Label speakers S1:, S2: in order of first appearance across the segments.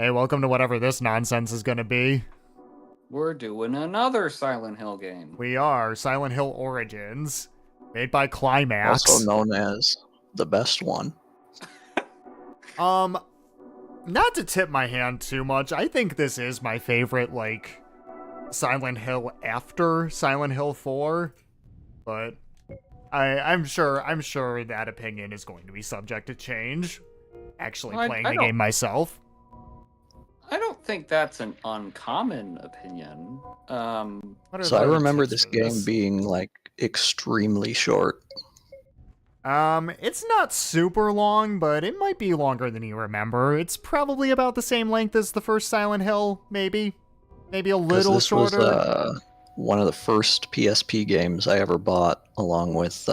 S1: Hey, welcome to whatever this nonsense is gonna be.
S2: We're doing another Silent Hill game.
S1: We are Silent Hill Origins, made by Climax.
S3: Also known as the best one.
S1: Not to tip my hand too much, I think this is my favorite, like, Silent Hill after Silent Hill 4, but I'm sure that opinion is going to be subject to change. Actually playing the game myself.
S2: I don't think that's an uncommon opinion.
S3: So I remember this game being, like, extremely short.
S1: It's not super long, but it might be longer than you remember. It's probably about the same length as the first Silent Hill, maybe. Maybe a little shorter.
S3: This was one of the first PSP games I ever bought, along with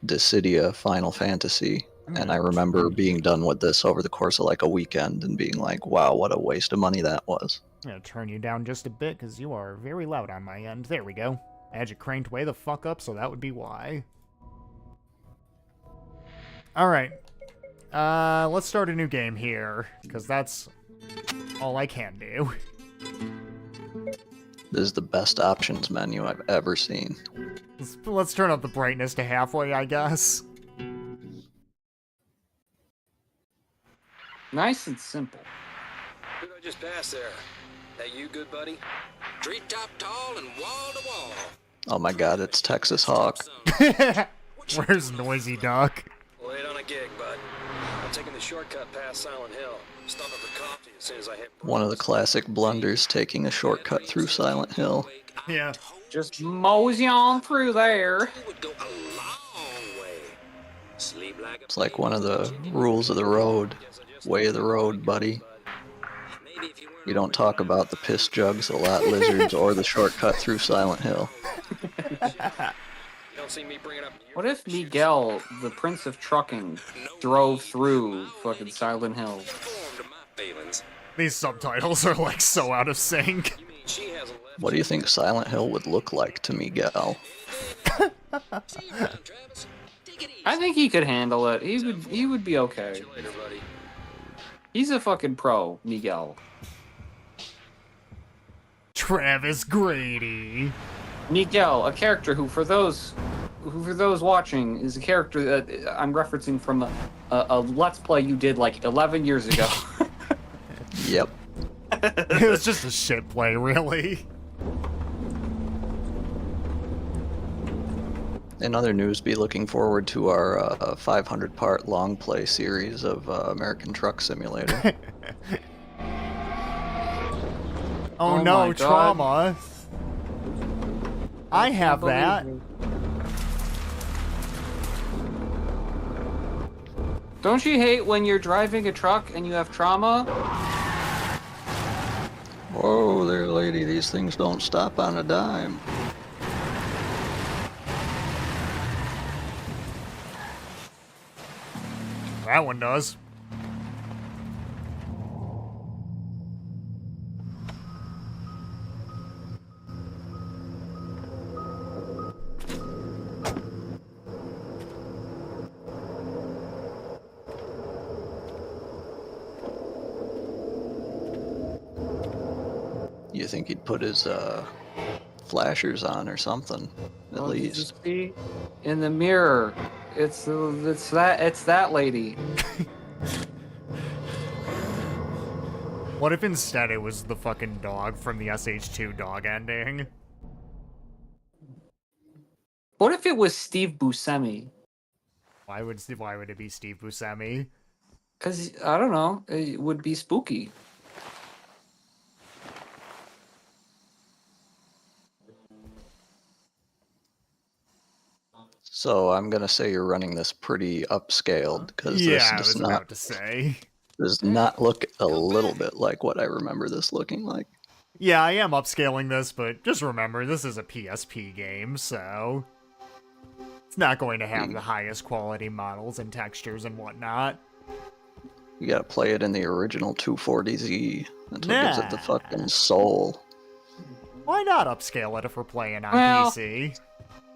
S3: Dissidia Final Fantasy. And I remember being done with this over the course of like a weekend and being like, wow, what a waste of money that was.
S1: I'm gonna turn you down just a bit because you are very loud on my end. There we go. I had you cranked way the fuck up, so that would be why. Alright. Let's start a new game here, because that's all I can do.
S3: This is the best options menu I've ever seen.
S1: Let's turn up the brightness to halfway, I guess.
S2: Nice and simple.
S4: Who'd I just pass there? That you, good buddy? Treetop tall and wall to wall.
S3: Oh my god, it's Texas Hawk.
S1: Where's Noisy Duck?
S4: Late on a gig, bud. I'm taking the shortcut past Silent Hill. Stopping for coffee as soon as I hit.
S3: One of the classic blunders, taking a shortcut through Silent Hill.
S1: Yeah.
S2: Just mosey on through there.
S3: It's like one of the rules of the road. Way of the road, buddy. You don't talk about the piss jugs, the lot lizards, or the shortcut through Silent Hill.
S2: What if Miguel, the Prince of Trucking, drove through fucking Silent Hill?
S1: These subtitles are like so out of sync.
S3: What do you think Silent Hill would look like to Miguel?
S2: I think he could handle it. He would be okay. He's a fucking pro, Miguel.
S1: Travis Grady.
S2: Miguel, a character who, for those watching, is a character that I'm referencing from a Let's Play you did like 11 years ago.
S3: Yep.
S1: It was just a shit play, really.
S3: In other news, be looking forward to our 500-part long play series of American Truck Simulator.
S1: Oh no, trauma. I have that.
S2: Don't you hate when you're driving a truck and you have trauma?
S3: Whoa there, lady, these things don't stop on a dime.
S1: That one does.
S3: You think he'd put his flashers on or something, at least.
S2: Just be in the mirror. It's that lady.
S1: What if instead it was the fucking dog from the SH2 dog ending?
S2: What if it was Steve Buscemi?
S1: Why would it be Steve Buscemi?
S2: Because, I don't know, it would be spooky.
S3: So I'm gonna say you're running this pretty upscaled, because
S1: Yeah,
S3: this
S1: I was about to say.
S3: does not look a little bit like what I remember this looking like.
S1: Yeah, I am upscaling this, but just remember, this is a PSP game, so it's not going to have the highest quality models and textures and whatnot.
S3: You gotta play it in the original 240Z. That's what gives it the fucking soul.
S1: Why not upscale it if we're playing on
S2: Well,
S1: PC?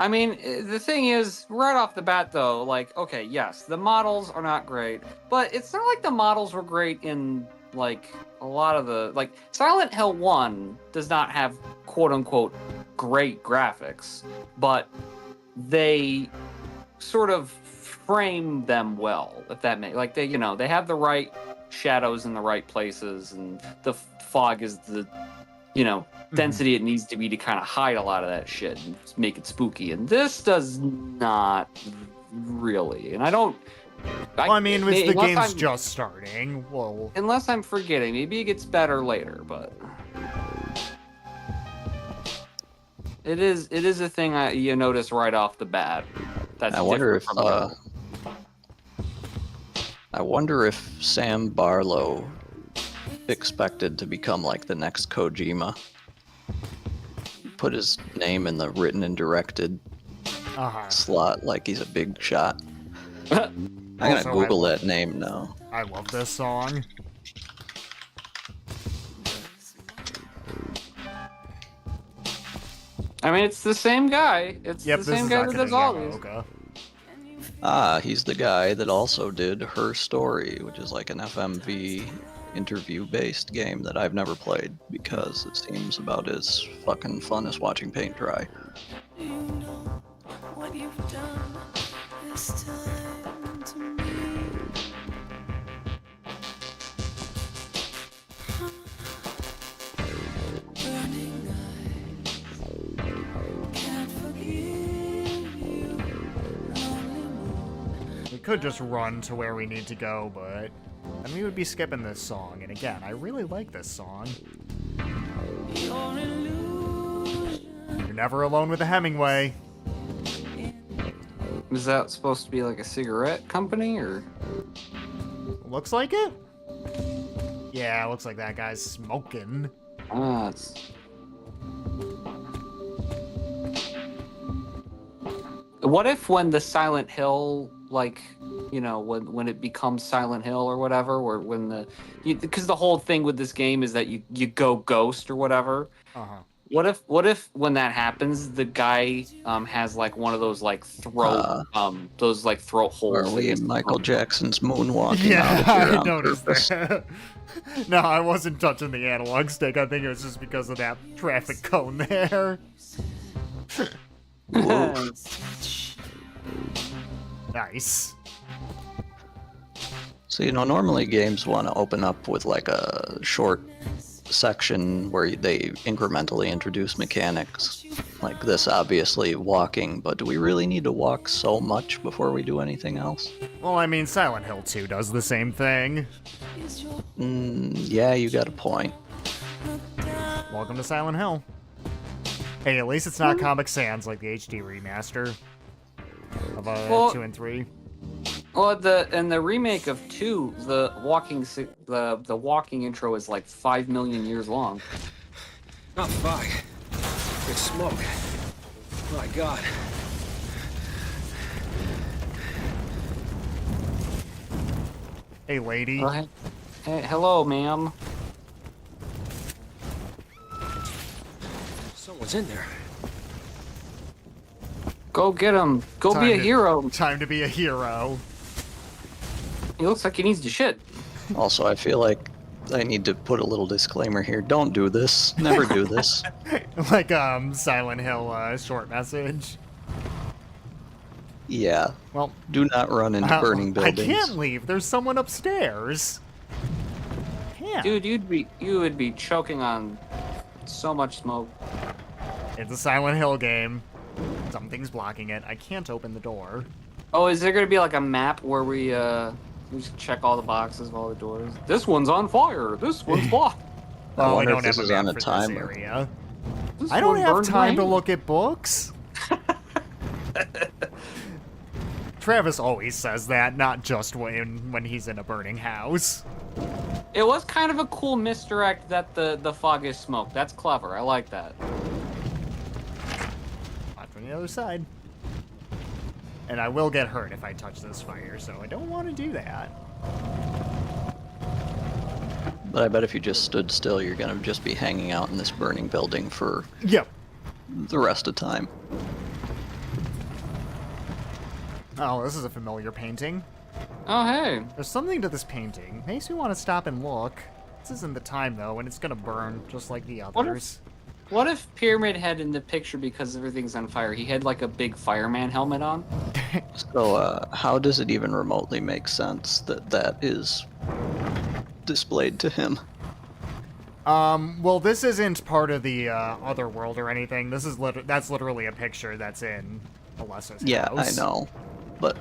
S2: I mean, the thing is, right off the bat, though, like, okay, yes, the models are not great, but it's not like the models were great in like a lot of the like Silent Hill 1 does not have quote unquote great graphics, but they sort of frame them well, if that makes like they they have the right shadows in the right places, and the fog is the density it needs to be to kind of hide a lot of that shit and make it spooky. And this does not really. And I don't.
S1: Well, I mean, the game's
S2: I'm,
S1: just starting. Well,
S2: unless I'm forgetting, maybe it gets better later, but it is a thing you notice right off the bat. That's
S3: I wonder if Sam Barlow expected to become like the next Kojima. Put his name in the written and directed slot like he's a big shot. I'm gonna Google that name now.
S1: I love this song.
S2: I mean, it's the same guy. It's the same guy that does all these.
S3: Ah, he's the guy that also did Her Story, which is like an FMV interview-based game that I've never played because it seems about as fucking fun as watching paint dry.
S5: What you've done this time to me. Burning eyes, can't forgive you. Lonely moon.
S1: We could just run to where we need to go, but then we would be skipping this song. And again, I really like this song.
S5: Your illusion.
S1: You're never alone with a Hemingway.
S2: Is that supposed to be like a cigarette company, or?
S1: Looks like it? Yeah, looks like that guy's smoking.
S2: It's... What if when the Silent Hill, like, when it becomes Silent Hill or whatever, or when because the whole thing with this game is that you go ghost or whatever.
S1: Uh-huh.
S2: What if when that happens, the guy has like one of those like throat throat holes?
S3: Are we in Michael Jackson's moonwalking?
S1: Yeah,
S3: out
S1: I noticed that. No, I wasn't touching the analog stick. I think it was just because of that traffic cone there. Nice.
S3: So, normally games want to open up with like a short section where they incrementally introduce mechanics. Like this, obviously, walking, but do we really need to walk so much before we do anything else?
S1: Well, I mean, Silent Hill 2 does the same thing.
S3: Yeah, you got a point.
S1: Welcome to Silent Hill. Hey, at least it's not Comic Sans like the HD remaster of 2 and 3.
S2: Well, the remake of 2, the walking intro is like 5 million years long.
S4: Not fog. It's smoke. My God.
S1: Hey, lady.
S2: Hey, hello, ma'am.
S4: Someone's in there.
S2: Go get him. Go be a hero.
S1: Time to be a hero.
S2: He looks like he needs to shit.
S3: Also, I feel like I need to put a little disclaimer here. Don't do this. Never do this.
S1: Like, Silent Hill short message.
S3: Yeah.
S1: Well,
S3: do not run into burning buildings.
S1: I can't leave. There's someone upstairs. Can't.
S2: Dude, you would be choking on so much smoke.
S1: It's a Silent Hill game. Something's blocking it. I can't open the door.
S2: Oh, is there gonna be like a map where we just check all the boxes of all the doors? This one's on fire. This one's blocked.
S1: Well, we
S3: wonder
S1: don't
S3: if
S1: have
S3: this
S1: a
S3: is
S1: map
S3: on a
S1: for
S3: timer.
S1: this area.
S2: This
S1: I don't
S2: one
S1: have
S2: burned
S1: time to
S2: mine.
S1: look at books. Travis always says that, not just when he's in a burning house.
S2: It was kind of a cool misdirect that the fog is smoke. That's clever. I like that.
S1: Watch from the other side. And I will get hurt if I touch this fire, so I don't want to do that.
S3: But I bet if you just stood still, you're gonna just be hanging out in this burning building for
S1: Yep.
S3: the rest of time.
S1: Oh, this is a familiar painting.
S2: Oh, hey.
S1: There's something to this painting. Makes me want to stop and look. This isn't the time though, and it's gonna burn just like the
S2: What if-
S1: others.
S2: What if Pyramid Head in the picture, because everything's on fire, he had like a big fireman helmet on?
S3: So, how does it even remotely make sense that that is displayed to him?
S1: Well, this isn't part of the other world or anything. This is that's literally a picture that's in Alessa's
S3: Yeah, I
S1: house.
S3: know, but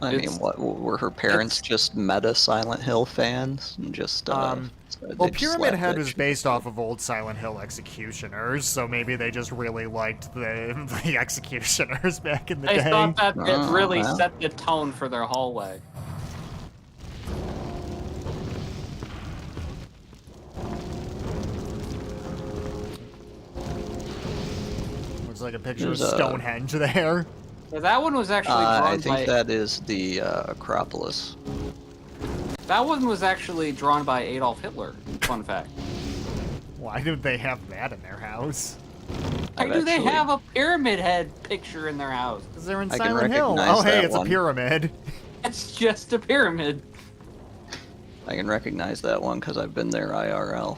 S3: I mean,
S2: It's-
S3: what were her parents just meta Silent Hill fans and just they
S1: Well,
S3: just
S1: Pyramid
S3: slapped
S1: Head
S3: that
S1: was
S3: shit
S1: based off of old Silent Hill executioners, so maybe they just really liked the executioners back in the
S2: They
S1: day.
S2: thought that it
S3: Oh,
S2: really
S3: well.
S2: set the tone for their hallway.
S1: Looks like a picture
S3: There's
S1: of
S3: a-
S1: Stonehenge there.
S2: Yeah, that one was actually
S3: I
S2: drawn
S3: think
S2: by.
S3: that is the Acropolis.
S2: That one was actually drawn by Adolf Hitler. Fun fact.
S1: Why did they have that in their house?
S2: Why
S3: I've
S2: do they
S3: actually-
S2: have a pyramid head picture in their house?
S1: Because they're in
S3: I can
S1: Silent Hill.
S3: recognize
S1: Oh, hey,
S3: that
S1: it's
S3: one.
S1: a pyramid.
S2: It's just a pyramid.
S3: I can recognize that one because I've been there IRL.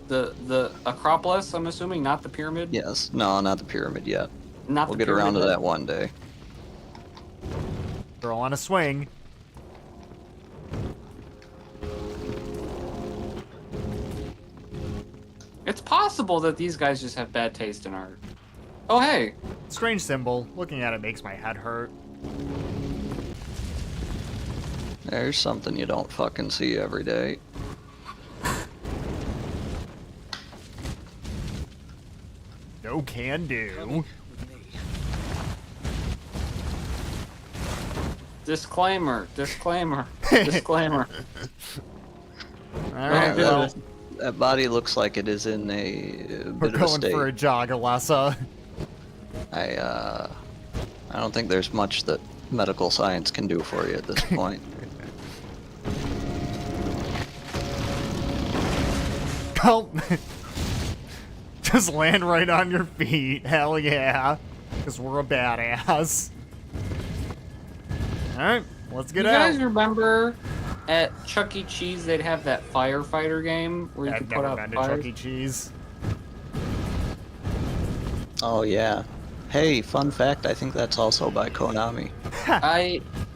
S2: The Acropolis, I'm assuming, not the pyramid.
S3: Yes, no, not the pyramid yet.
S2: Not
S3: We'll
S2: the
S3: get around to
S2: pyramid
S3: that
S2: head.
S3: one day.
S1: Girl on a swing.
S2: It's possible that these guys just have bad taste in art. Oh hey,
S1: Strange symbol. Looking at it makes my head hurt.
S3: There's something you don't fucking see every day.
S1: No can do.
S2: disclaimer, disclaimer, disclaimer.
S1: Alright,
S2: do
S1: well,
S2: this.
S3: That body looks like it is in a
S1: we're
S3: bit of a
S1: going
S3: state.
S1: for a jog, Alessa.
S3: I don't think there's much that medical science can do for you at this point.
S1: Oh. Just land right on your feet. Hell yeah. Because we're a badass. Alright, let's get
S2: You
S1: out.
S2: guys remember at Chuck E. Cheese they'd have that firefighter game where you
S1: I've
S2: could put
S1: never
S2: out
S1: been to
S2: fires?
S1: Chuck E. Cheese.
S3: Oh yeah. Hey, fun fact, I think that's also by Konami.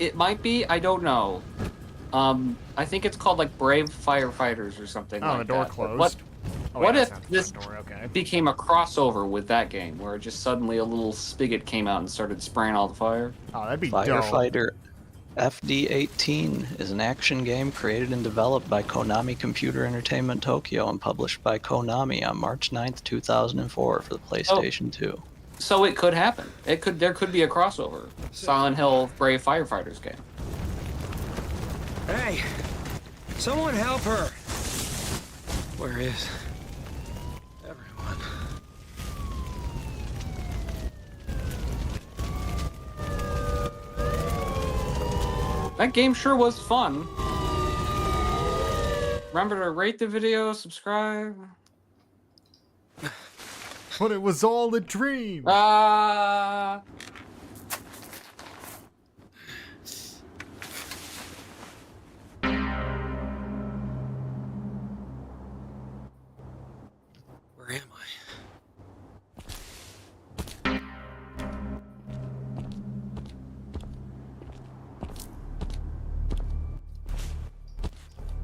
S2: It might be, I don't know. I think it's called like Brave Firefighters or something
S1: Oh,
S2: like
S1: the door
S2: that. But
S1: closed. Oh,
S2: what
S1: yeah,
S2: if
S1: it's not the
S2: this-
S1: front door, okay.
S2: became a crossover with that game where just suddenly a little spigot came out and started spraying all the fire?
S1: Oh, that'd be dope.
S3: Firefighter FD18 is an action game created and developed by Konami Computer Entertainment Tokyo and published by Konami on March 9th, 2004 for the PlayStation 2.
S2: So it could happen. There could be a crossover. Silent Hill Brave Firefighters game.
S4: Hey, someone help her. Where is everyone?
S2: That game sure was fun. Remember to rate the video, subscribe.
S1: But it was all a dream.
S2: Ah.
S4: Where am I?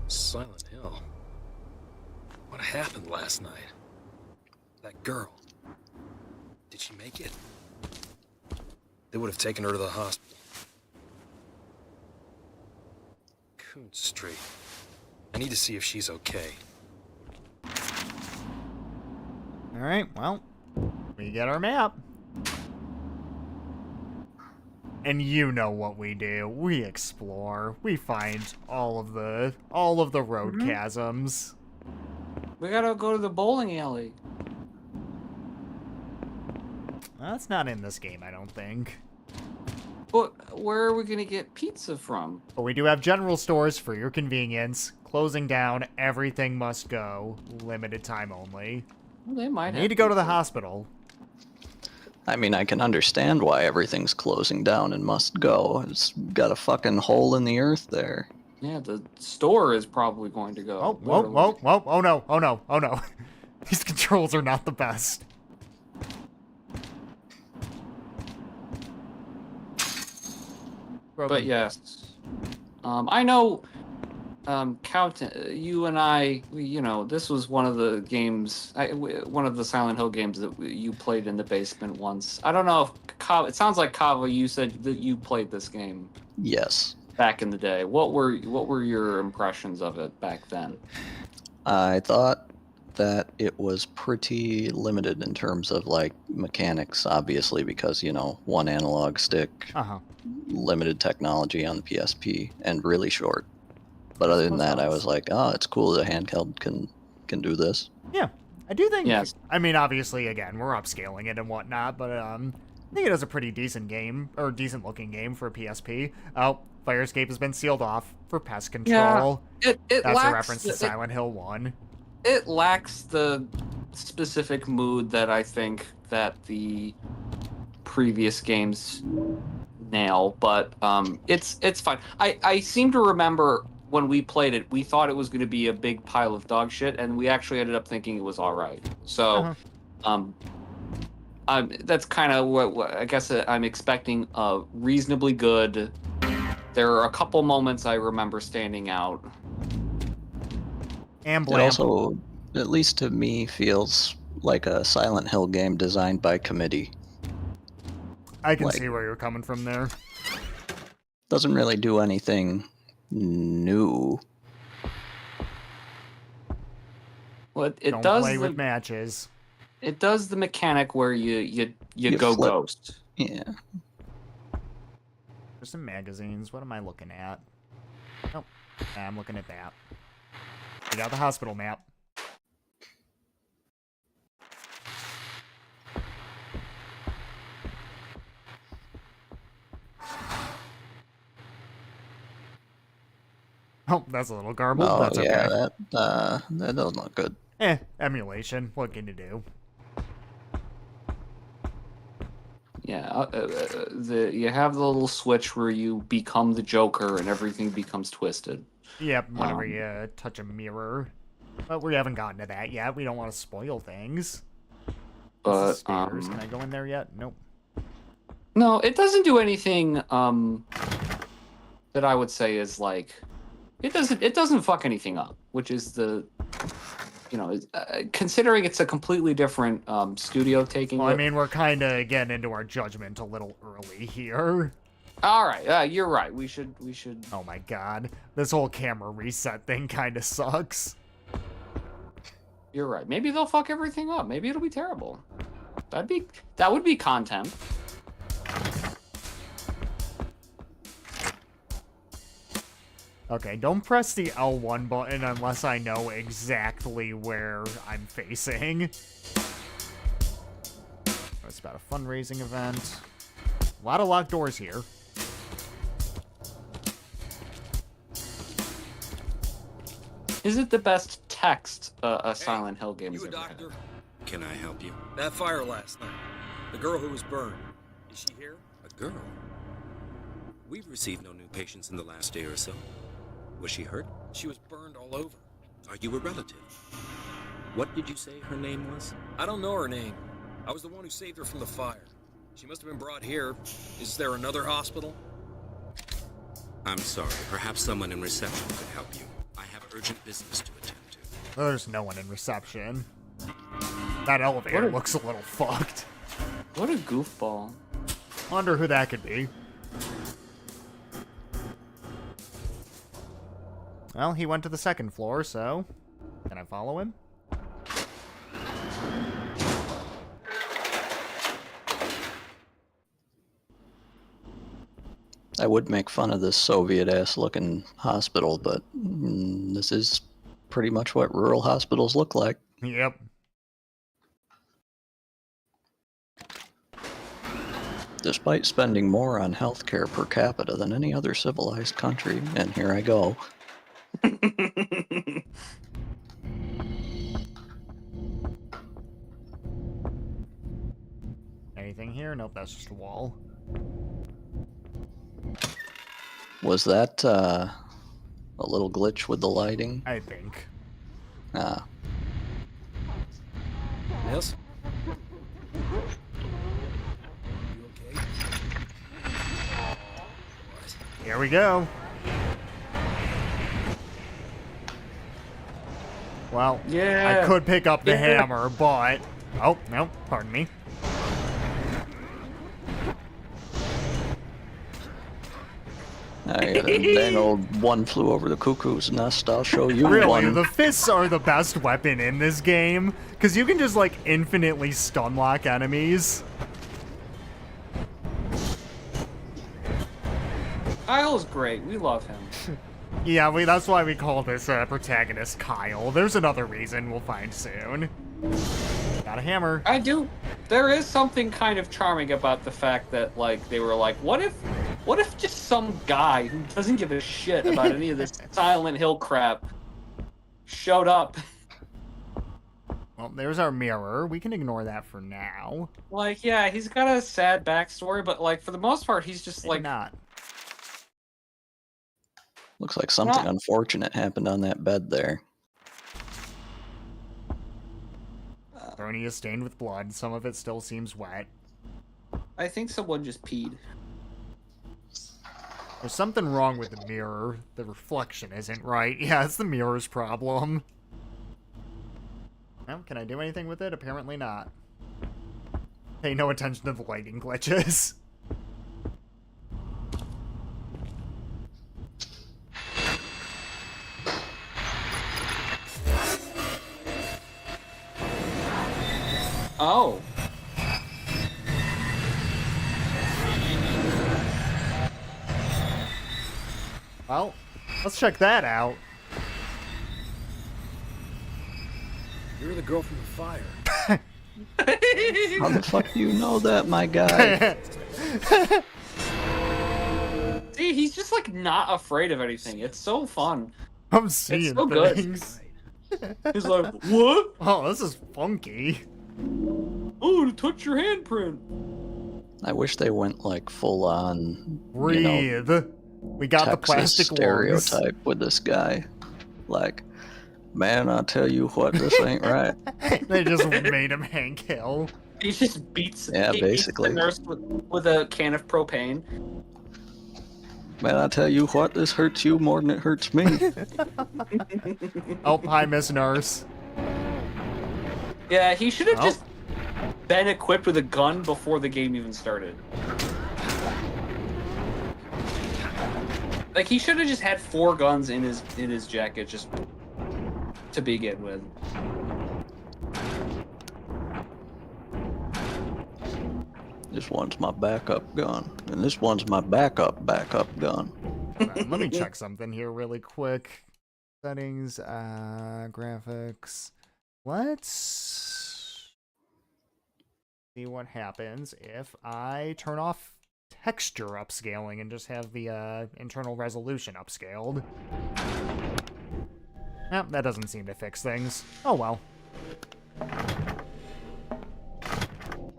S4: Silent Hill. What happened last night? That girl. Did she make it? They would have taken her to the hospital. Coon Street. I need to see if she's okay.
S1: Alright, well, we get our map. And you know what we do. We explore. We find all of the road
S2: Mm-hmm.
S1: chasms.
S2: We gotta go to the bowling alley.
S1: That's not in this game, I don't think.
S2: But where are we gonna get pizza from?
S1: But we do have general stores for your convenience. Closing down, everything must go. Limited time only.
S2: Well, they might
S1: Need
S2: have
S1: to go to the
S2: pizza.
S1: hospital.
S3: I mean, I can understand why everything's closing down and must go. It's got a fucking hole in the earth there.
S2: Yeah, the store is probably going to go.
S1: Oh, whoa,
S2: literally.
S1: whoa, whoa, oh no, oh no, oh no. These controls are not the best.
S2: But yes, I know. Count, you and I, this was one of the games, one of the Silent Hill games that you played in the basement once. I don't know if it sounds like Kava, you said that you played this game
S3: Yes.
S2: back in the day. What were your impressions of it back then?
S3: I thought that it was pretty limited in terms of like mechanics, obviously, because, one analog stick,
S1: Uh-huh.
S3: limited technology on the PSP, and really short. But
S1: I
S3: other than
S1: suppose
S3: that, I
S1: that's-
S3: was like, oh, it's cool the handheld can do this.
S1: Yeah, I do think.
S2: Yes.
S1: I mean, obviously, again, we're upscaling it and whatnot, but I think it is a pretty decent game or decent looking game for a PSP. Oh, fire escape has been sealed off for pest control.
S2: It
S1: That's
S2: lacks
S1: a reference to Silent Hill 1.
S2: it lacks the specific mood that I think that the previous games nail, but it's fine. I seem to remember when we played it, we thought it was going to be a big pile of dog shit, and we actually ended up thinking it was all right. So, that's kind of what I guess I'm expecting. Reasonably good. There are a couple moments I remember standing out.
S1: And
S3: It
S1: blam.
S3: also, at least to me, feels like a Silent Hill game designed by committee.
S1: I can
S3: like-
S1: see where you're coming from there.
S3: Doesn't really do anything new.
S2: Well, it
S1: Don't
S2: does
S1: play with matches.
S2: it does the mechanic where you
S3: You
S2: go
S3: flip.
S2: ghost.
S3: Yeah.
S1: There's some magazines. What am I looking at? Oh, I'm looking at that. We got the hospital map. Oh, that's a little garbled.
S3: Oh
S1: That's okay.
S3: yeah, that doesn't look good.
S1: Emulation. What can you do?
S2: Yeah, you have the little switch where you become the Joker and everything becomes twisted.
S1: Yep, whenever you touch a mirror. But we haven't gotten to that yet. We don't want to spoil things.
S2: But
S1: This is stairs. Can I go in there yet? Nope.
S2: no, it doesn't do anything that I would say is like it doesn't fuck anything up, which is the considering it's a completely different studio taking
S1: Well,
S2: it.
S1: I mean, we're kind of getting into our judgment a little early here.
S2: All right, you're right. We should.
S1: Oh my god. This whole camera reset thing kind of sucks.
S2: You're right. Maybe they'll fuck everything up. Maybe it'll be terrible. That would be content.
S1: Okay, don't press the L1 button unless I know exactly where I'm facing. It's about a fundraising event. A lot of locked doors here.
S2: Is it the best text a Silent Hill game has
S4: You a
S2: ever had?
S4: doctor?
S6: Can I help you?
S4: That fire last night. The girl who was burned. Is she here?
S6: A girl? We've received no new patients in the last day or so. Was she hurt?
S4: She was burned all over.
S6: Are you a relative? What did you say her name was?
S4: I don't know her name. I was the one who saved her from the fire. She must have been brought here. Is there another hospital?
S6: I'm sorry. Perhaps someone in reception could help you. I have urgent business to attend to.
S1: There's no one in reception. That elevator
S2: What a-
S1: looks a little fucked.
S2: What a goofball.
S1: Wonder who that could be. Well, he went to the second floor, so... Can I follow him?
S3: I would make fun of this Soviet-ass looking hospital, but this is pretty much what rural hospitals look like.
S1: Yep.
S3: Despite spending more on healthcare per capita than any other civilized country, and here I go.
S1: Anything here? Nope, that's just a wall.
S3: Was that A little glitch with the lighting.
S1: I think.
S3: Ah,
S4: Yes? You okay? What?
S1: Here we go. Well,
S2: Yeah.
S1: I could pick up the
S2: Yeah.
S1: hammer, but... Oh, no, pardon me.
S3: dang old one flew over the cuckoo's nest. I'll show you
S1: Really,
S3: one.
S1: the fists are the best weapon in this game, because you can just, like, infinitely stun lock enemies.
S2: Kyle's great. We love him.
S1: Yeah, that's why we call this protagonist Kyle. There's another reason we'll find soon. Got a hammer.
S2: I do. There is something kind of charming about the fact that, like, they were like, what if just some guy who doesn't give a shit about any of this Silent Hill crap showed up?
S1: Well, there's our mirror. We can ignore that for now.
S2: Like, yeah, he's got a sad backstory, but, like, for the most part, he's just,
S1: Maybe
S2: like,
S1: not.
S3: Looks like something
S2: Not-
S3: unfortunate happened on that bed there.
S1: Throne is stained with blood. Some of it still seems wet.
S2: I think someone just peed.
S1: There's something wrong with the mirror. The reflection isn't right. Yeah, it's the mirror's problem. Well, can I do anything with it? Apparently not. Pay no attention to the lighting glitches.
S2: Oh.
S1: Well, let's check that out.
S4: You're the girl from the fire.
S3: How the fuck do you know that, my guy?
S2: See, he's just, like, not afraid of anything. It's so fun.
S1: I'm seeing
S2: so good.
S1: things.
S2: He's like, what?
S1: Oh, this is funky.
S2: Oh, to touch your handprint.
S3: I wish they went like full on,
S1: Breathe. We got the
S3: Texas
S1: plastic lungs.
S3: stereotype with this guy. Like, man, I tell you what, this ain't right.
S1: They just made him Hank Hill.
S2: He just beats,
S3: Yeah,
S2: he beats
S3: basically.
S2: the nurse with a can of propane.
S3: Man, I tell you what, this hurts you more than it hurts me.
S1: Oh, hi, Miss Nurse.
S2: Yeah, he should have
S1: Oh.
S2: just been equipped with a gun before the game even started. Like, he should have just had 4 guns in his jacket just to begin with.
S3: This one's my backup gun, and this one's my backup gun.
S1: Let me check something here really quick. Settings, graphics. Let's see what happens if I turn off texture upscaling and just have the internal resolution upscaled. That doesn't seem to fix things. Oh well.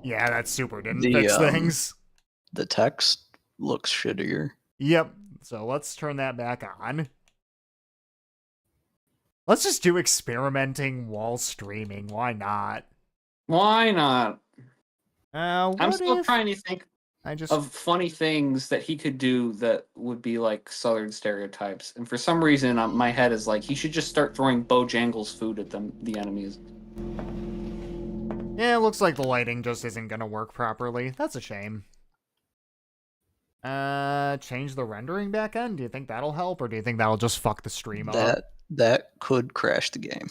S1: Yeah, that super didn't fix things.
S3: The text looks shittier.
S1: Yep. So let's turn that back on. Let's just do experimenting while streaming. Why not?
S2: Why not?
S1: What
S2: I'm still
S1: if
S2: trying to think
S1: I just
S2: of funny things that he could do that would be like Southern stereotypes. And for some reason, my head is like, he should just start throwing Bojangles food at the enemies.
S1: Yeah, it looks like the lighting just isn't gonna work properly. That's a shame. Change the rendering back end? Do you think that'll help, or do you think that'll just fuck the stream up?
S3: That could crash the game.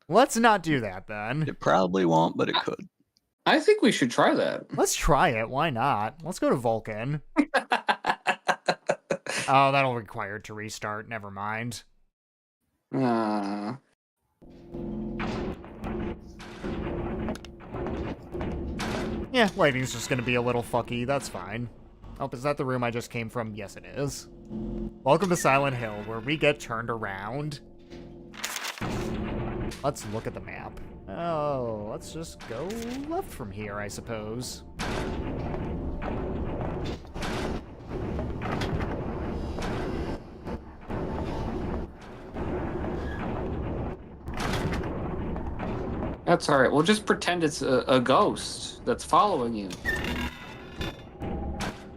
S1: Let's not do that then.
S3: It probably won't, but it could.
S2: I think we should try that.
S1: Let's try it. Why not? Let's go to Vulcan. Oh, that'll require it to restart. Never mind. Yeah, lighting's just gonna be a little fucky. That's fine. Oh, is that the room I just came from? Yes, it is. Welcome to Silent Hill, where we get turned around. Let's look at the map. Oh, let's just go left from here, I suppose.
S2: That's all right. We'll just pretend it's a ghost that's following you.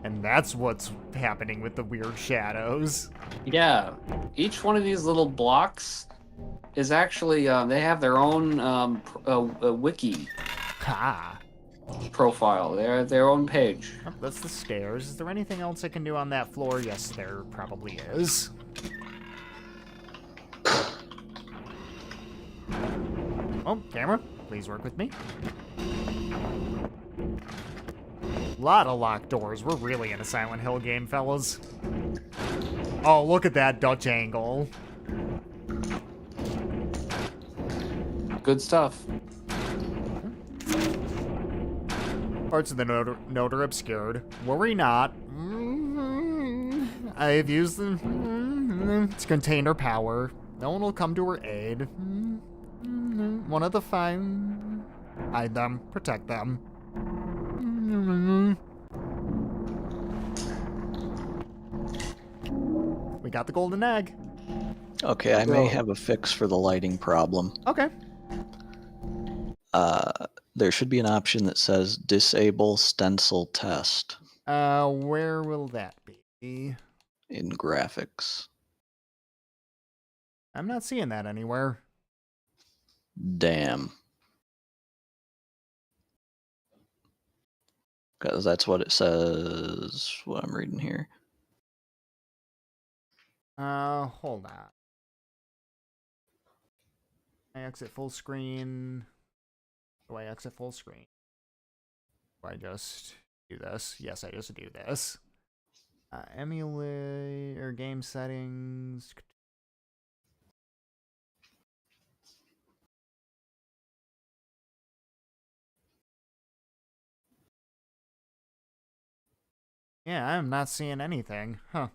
S1: And that's what's happening with the weird shadows.
S2: Yeah. Each one of these little blocks is actually they have their own wiki
S1: Ha!
S2: profile. They're their own page.
S1: Oh, that's the stairs. Is there anything else I can do on that floor? Yes, there probably is. Oh, camera, please work with me. Lot of locked doors. We're really in a Silent Hill game, fellas. Oh, look at that Dutch angle.
S2: Good stuff.
S1: Parts of the note are obscured. Worry not. I've used its container power. No one will come to her aid. One of the fine. Hide them. Protect them. We got the golden egg.
S3: Okay, I may have a fix for the lighting problem.
S1: Okay.
S3: There should be an option that says disable stencil test
S1: Where will that be?
S3: in graphics.
S1: I'm not seeing that anywhere.
S3: Damn. Because that's what it says, what I'm reading here.
S1: Hold on. I exit full screen. Do I exit full screen? Do I just do this? Yes, I just do this. Emulate or game settings. Yeah, I'm not seeing anything. Huh.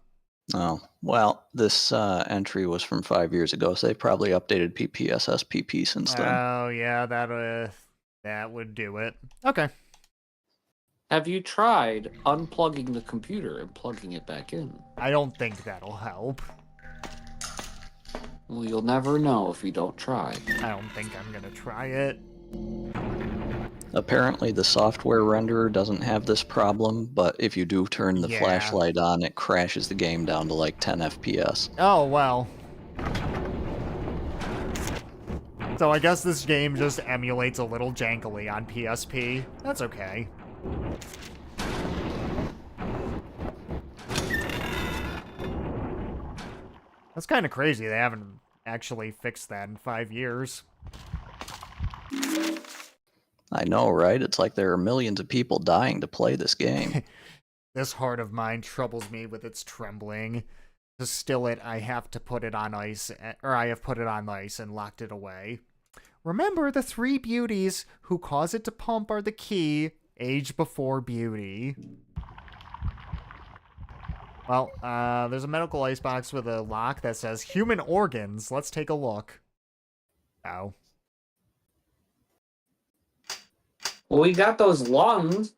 S3: Oh, well, this entry was from 5 years ago, so they probably updated PPSSPP since then.
S1: Oh, yeah, that would do it. Okay.
S2: Have you tried unplugging the computer and plugging it back in?
S1: I don't think that'll help.
S2: Well, you'll never know if you don't try.
S1: I don't think I'm gonna try it.
S3: Apparently the software renderer doesn't have this problem, but if you do turn the
S1: Yeah.
S3: flashlight on, it crashes the game down to like 10 FPS.
S1: Oh, well. So I guess this game just emulates a little jankily on PSP. That's okay. That's kind of crazy. They haven't actually fixed that in 5 years.
S3: I know, right? It's like there are millions of people dying to play this game.
S1: This heart of mine troubles me with its trembling. To still it, I have to put it on ice, or I have put it on ice and locked it away. Remember, the 3 beauties who cause it to pump are the key. Age before beauty. Well, there's a medical icebox with a lock that says human organs. Let's take a look. Oh.
S2: Well, we got those lungs.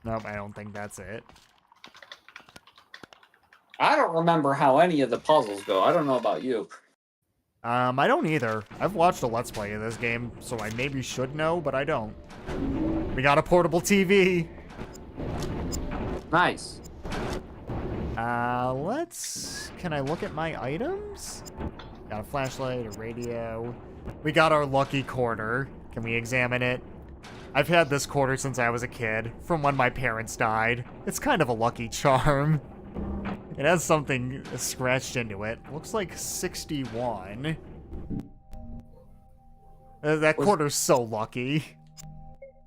S1: Nope, I don't think that's it.
S2: I don't remember how any of the puzzles go. I don't know about you.
S1: I don't either. I've watched a Let's Play of this game, so I maybe should know, but I don't. We got a portable TV.
S2: Nice.
S1: Can I look at my items? Got a flashlight, a radio. We got our lucky quarter. Can we examine it? I've had this quarter since I was a kid, from when my parents died. It's kind of a lucky charm. It has something scratched into it. Looks like 61. That quarter's so lucky.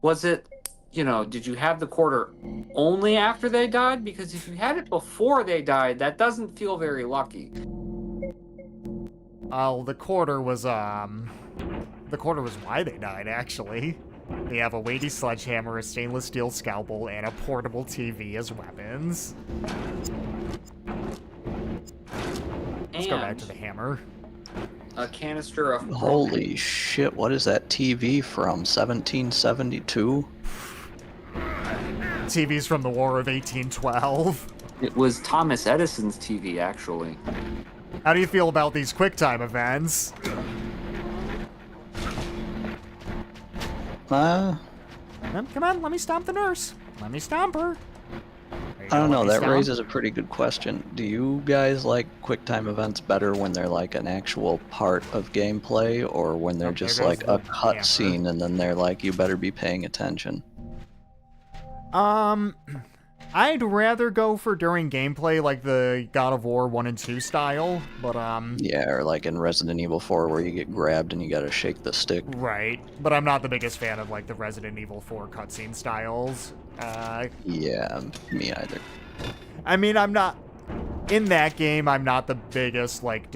S2: Was it, did you have the quarter only after they died? Because if you had it before they died, that doesn't feel very lucky.
S1: Oh, the quarter was why they died, actually. They have a weighty sledgehammer, a stainless steel scalpel, and a portable TV as weapons. Let's go back to the hammer.
S2: A canister of...
S3: Holy shit, what is that TV from? 1772?
S1: TV's from the War of 1812.
S2: It was Thomas Edison's TV, actually.
S1: How do you feel about these QuickTime events? Come on, let me stomp the nurse. Let me stomp her. There you
S3: I don't
S1: go,
S3: know,
S1: let me
S3: that
S1: stomp.
S3: raises a pretty good question. Do you guys like QuickTime events better when they're like an actual part of gameplay, or when they're
S1: Oh, there
S3: just
S1: goes
S3: like a
S1: the
S3: cutscene and then they're like, you better be paying attention?
S1: I'd rather go for during gameplay, like the God of War 1 and 2 style, but,
S3: Yeah, or like in Resident Evil 4 where you get grabbed and you gotta shake the stick.
S1: right. But I'm not the biggest fan of, like, the Resident Evil 4 cutscene styles.
S3: Yeah, me either.
S1: I mean, I'm not... In that game, I'm not the biggest, like,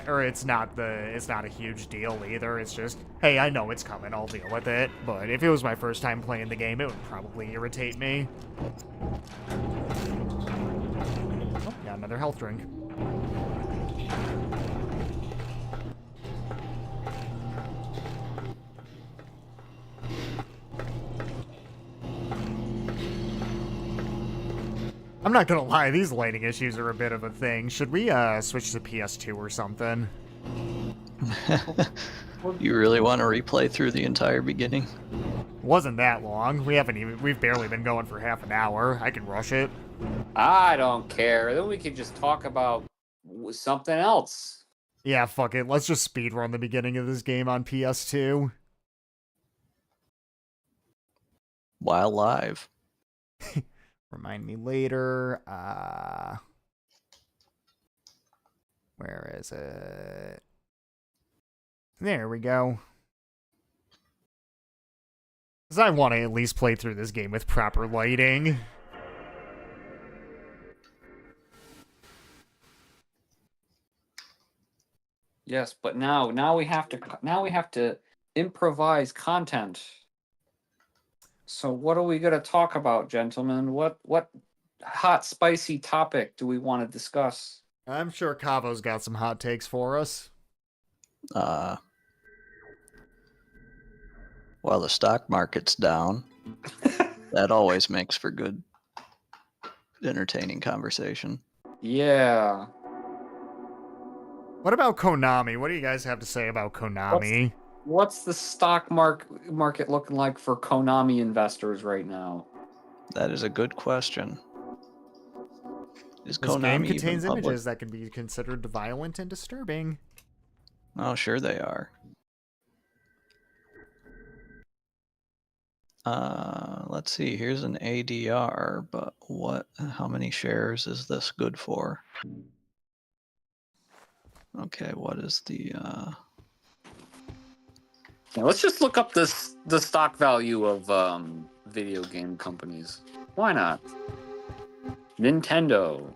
S1: or it's not a huge deal either. It's just, hey, I know it's coming, I'll deal with it. But if it was my first time playing the game, it would probably irritate me. Oh, got another health drink. I'm not gonna lie, these lighting issues are a bit of a thing. Should we, switch to PS2 or something?
S3: You really want to replay through the entire beginning?
S1: Wasn't that long. We've barely been going for half an hour. I can rush it.
S2: I don't care. Then we can just talk about something else.
S1: Yeah, fuck it. Let's just speedrun the beginning of this game on PS2.
S3: While live.
S1: Remind me later. Where is it? There we go. Because I want to at least play through this game with proper lighting.
S2: Yes, but now we have to improvise content. So what are we going to talk about, gentlemen? What hot spicy topic do we want to discuss?
S1: I'm sure Cavo's got some hot takes for us.
S3: While the stock market's down, that always makes for good, entertaining conversation.
S2: Yeah.
S1: What about Konami? What do you guys have to say about Konami?
S2: What's the stock market looking like for Konami investors right now?
S3: That is a good question. Is
S1: This
S3: Konami
S1: game
S3: even
S1: contains
S3: public?
S1: images that can be considered violent and disturbing.
S3: Oh, sure they are. Let's see. Here's an ADR, but how many shares is this good for? Okay, what is the,
S2: Yeah, let's just look up the stock value of video game companies. Why not? Nintendo.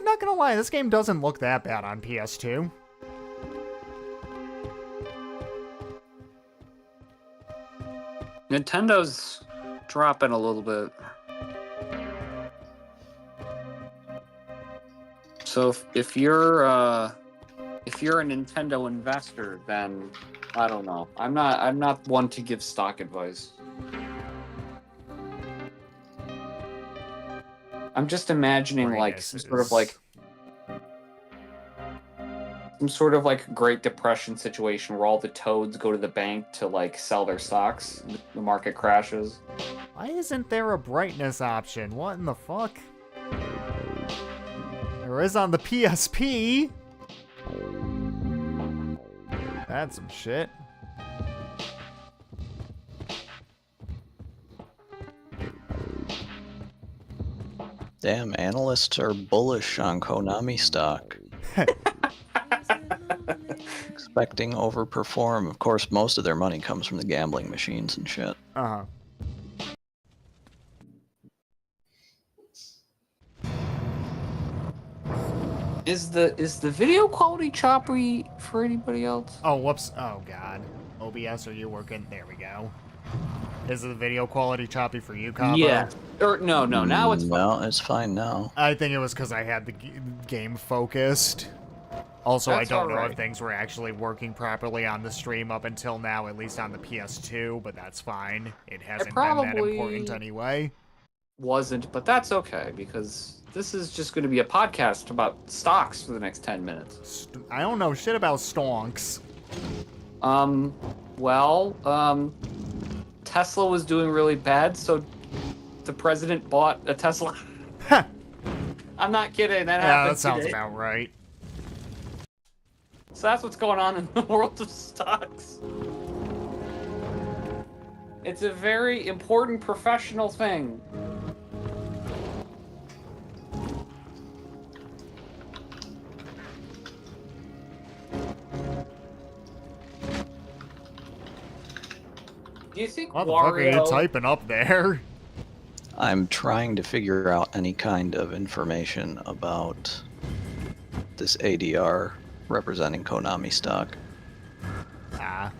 S1: Not gonna lie, this game doesn't look that bad on PS2.
S2: Nintendo's dropping a little bit. So if you're a Nintendo investor, then I don't know. I'm not one to give stock advice. I'm just imagining like some sort of like Great Depression situation where all the toads go to the bank to like sell their stocks. The market crashes.
S1: Why isn't there a brightness option? What in the fuck? There is on the PSP. That's some shit.
S3: damn, analysts are bullish on Konami stock. Expecting overperform. Of course, most of their money comes from the gambling machines and shit.
S1: Uh-huh.
S2: Is the video quality choppy for anybody else?
S1: Oh, whoops. Oh, God. OBS, are you working? There we go. Is the video quality choppy for you, Cabo?
S2: Yeah. Or no. Now it's fine.
S3: No, it's fine now.
S1: I think it was because I had the game focused. Also,
S2: That's
S1: I don't know
S2: alright.
S1: if things were actually working properly on the stream up until now, at least on the PS2, but that's fine. It hasn't been that
S2: probably-
S1: important anyway.
S2: wasn't, but that's okay because this is just going to be a podcast about stocks for the next 10 minutes.
S1: I don't know shit about stonks.
S2: Tesla was doing really bad, so the president bought a Tesla. I'm not kidding. That
S1: Yeah,
S2: happened
S1: that sounds
S2: today.
S1: about right.
S2: So that's what's going on in the world of stocks. It's a very important professional thing. Do you think
S1: What the fuck are you
S2: Wario...
S1: typing up there?
S3: I'm trying to figure out any kind of information about this ADR representing Konami stock.
S1: Ah.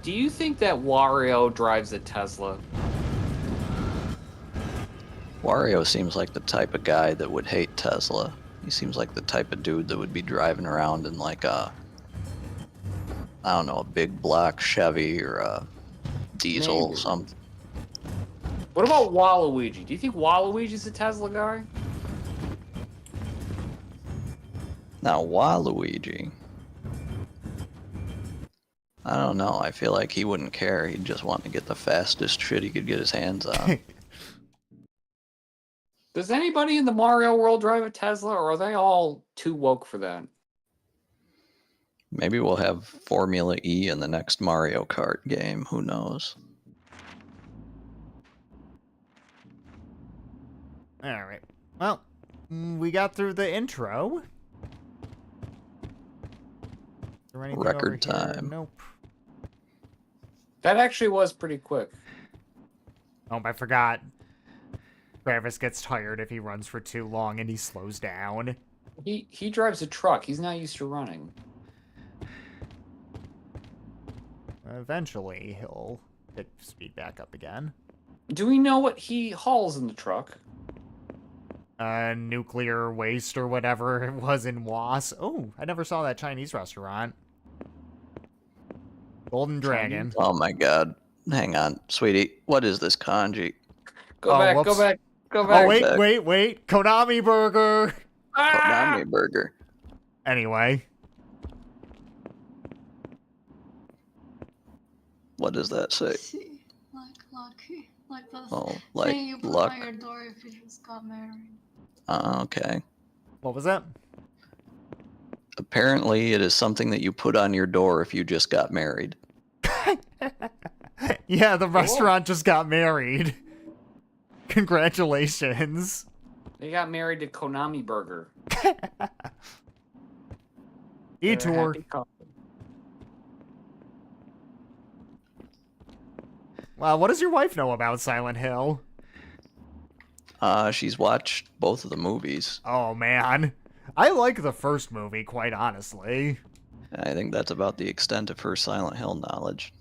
S2: Do you think that Wario drives a Tesla?
S3: Wario seems like the type of guy that would hate Tesla. He seems like the type of dude that would be driving around in like a, I don't know, a big black Chevy or a diesel
S2: Maybe.
S3: something.
S2: What about Waluigi? Do you think Waluigi's a Tesla guy?
S3: Now Waluigi, I don't know. I feel like he wouldn't care. He'd just want to get the fastest shit he could get his hands on.
S2: Does anybody in the Mario world drive a Tesla, or are they all too woke for that?
S3: Maybe we'll have Formula E in the next Mario Kart game. Who knows?
S1: Alright. Well, we got through the intro. Is there anything
S3: Record
S1: over here?
S3: time.
S1: Nope.
S2: That actually was pretty quick.
S1: Oh, I forgot. Travis gets tired if he runs for too long and he slows down.
S2: He drives a truck. He's not used to running.
S1: Eventually, he'll get speed back up again.
S2: Do we know what he hauls in the truck?
S1: Nuclear waste or whatever it was in Was. Oh, I never saw that Chinese restaurant. Golden Dragon.
S3: Oh my god. Hang on, sweetie. What is this kanji?
S2: Go
S1: Oh,
S2: back,
S1: whoops.
S2: go back, go back.
S1: Oh, wait,
S3: back.
S1: wait. Konami Burger.
S2: Ah!
S3: Konami burger.
S1: Anyway.
S3: What does that say?
S5: See, like lucky, like the
S3: Oh, like
S5: thing you put
S3: luck.
S5: on your door if you just got married.
S3: Okay.
S1: What was that?
S3: Apparently, it is something that you put on your door if you just got married.
S1: Yeah, the restaurant just got married. Congratulations.
S2: They got married to Konami Burger. They're a
S1: Detour.
S2: happy couple.
S1: Well, what does your wife know about Silent Hill?
S3: She's watched both of the movies.
S1: Oh, man. I like the first movie, quite honestly.
S3: I think that's about the extent of her Silent Hill knowledge.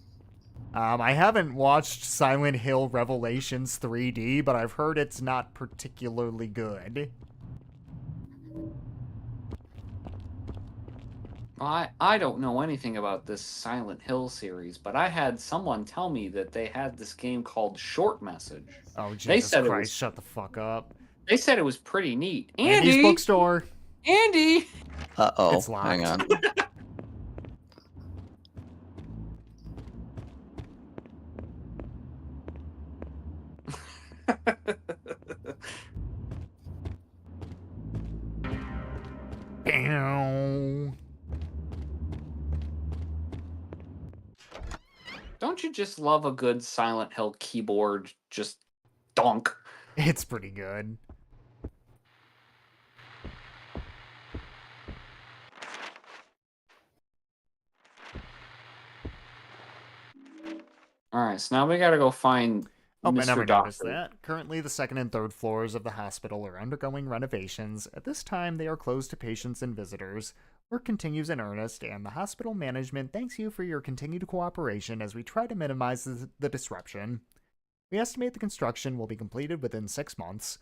S1: I haven't watched Silent Hill Revelations 3D, but I've heard it's not particularly good.
S2: I don't know anything about this Silent Hill series, but I had someone tell me that they had this game called Short Message.
S1: Oh,
S2: They
S1: Jesus
S2: said it
S1: Christ,
S2: was-
S1: shut the fuck up.
S2: They said it was pretty neat.
S1: Andy's
S2: Andy!
S1: Bookstore.
S2: Andy!
S3: Uh-oh,
S1: It's locked.
S3: hang on.
S1: Bow.
S2: Don't you just love a good Silent Hill keyboard just donk?
S1: It's pretty good.
S2: Alright, so now we gotta go find
S1: Oh,
S2: Mr.
S1: I never
S2: Doctor.
S1: noticed that. Currently, the second and third floors of the hospital are undergoing renovations. At this time, they are closed to patients and visitors. Work continues in earnest, and the hospital management thanks you for your continued cooperation as we try to minimize the disruption. We estimate the construction will be completed within 6 months.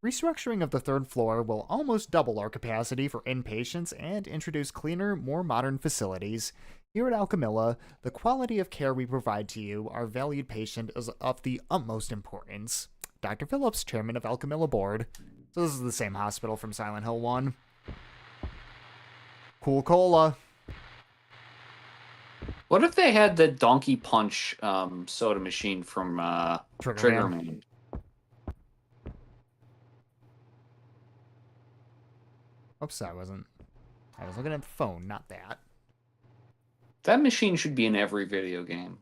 S1: Restructuring of the third floor will almost double our capacity for inpatients and introduce cleaner, more modern facilities. Here at Alchemilla, the quality of care we provide to you, our valued patient, is of the utmost importance. Dr. Phillips, chairman of Alchemilla Board. So this is the same hospital from Silent Hill 1. Cool cola.
S2: What if they had the Donkey Punch soda machine from Trigger Man?
S1: Oops, I was looking at the phone, not that.
S2: That machine should be in every video game.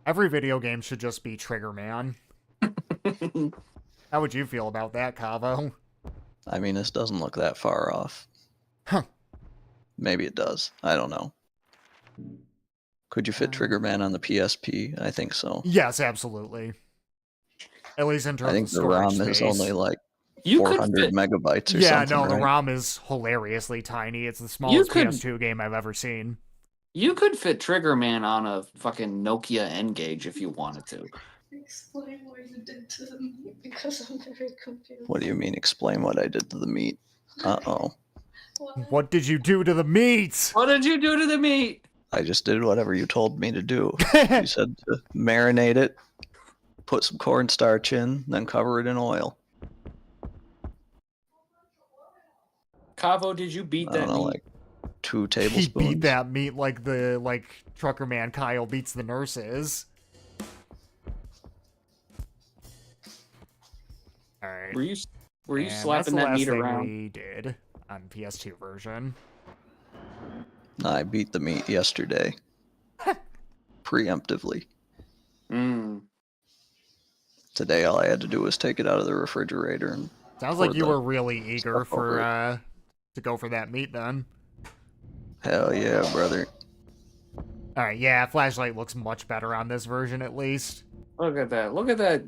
S1: Every video game should just be Trigger Man. How would you feel about that, Cavo?
S3: I mean, this doesn't look that far off.
S1: Huh.
S3: Maybe it does. I don't know. Could you fit Trigger Man on the PSP? I think so.
S1: Yes, absolutely. At least in terms
S3: I think
S1: of
S3: the
S1: storage
S3: ROM
S1: space.
S3: is only like
S2: You could
S3: 400
S2: fit-
S3: megabytes or
S1: Yeah,
S3: something.
S1: no, the
S3: right?
S1: ROM is hilariously tiny. It's the smallest
S2: could-
S1: PS2 game I've ever seen.
S2: You could fit Trigger Man on a fucking Nokia N-Gage if you wanted to.
S5: Explain what you did to the meat because I'm very confused.
S3: What do you mean? Explain what I did to the meat. Uh-oh.
S1: What did you do to the meat?
S2: What did you do to the meat?
S3: I just did whatever you told me to do. You said to marinate it, put some cornstarch in, then cover it in oil.
S2: Cavo, did you beat
S3: I
S2: that
S3: don't know,
S2: meat?
S3: like 2
S1: He
S3: tablespoons.
S1: beat that meat like Trucker Man Kyle beats the nurses. Alright.
S2: Were you
S1: And
S2: slapping
S1: that's
S2: that
S1: the
S2: meat
S1: last thing
S2: around?
S1: we did on PS2 version.
S3: I beat the meat yesterday. Preemptively.
S2: Mm.
S3: Today, all I had to do was take it out of the refrigerator and
S1: Sounds like
S3: pour
S1: you
S3: the
S1: were really eager
S3: stuff over
S1: for to go for that meat then.
S3: hell yeah, brother.
S1: Alright, yeah, flashlight looks much better on this version at least.
S2: Look at that. Look at that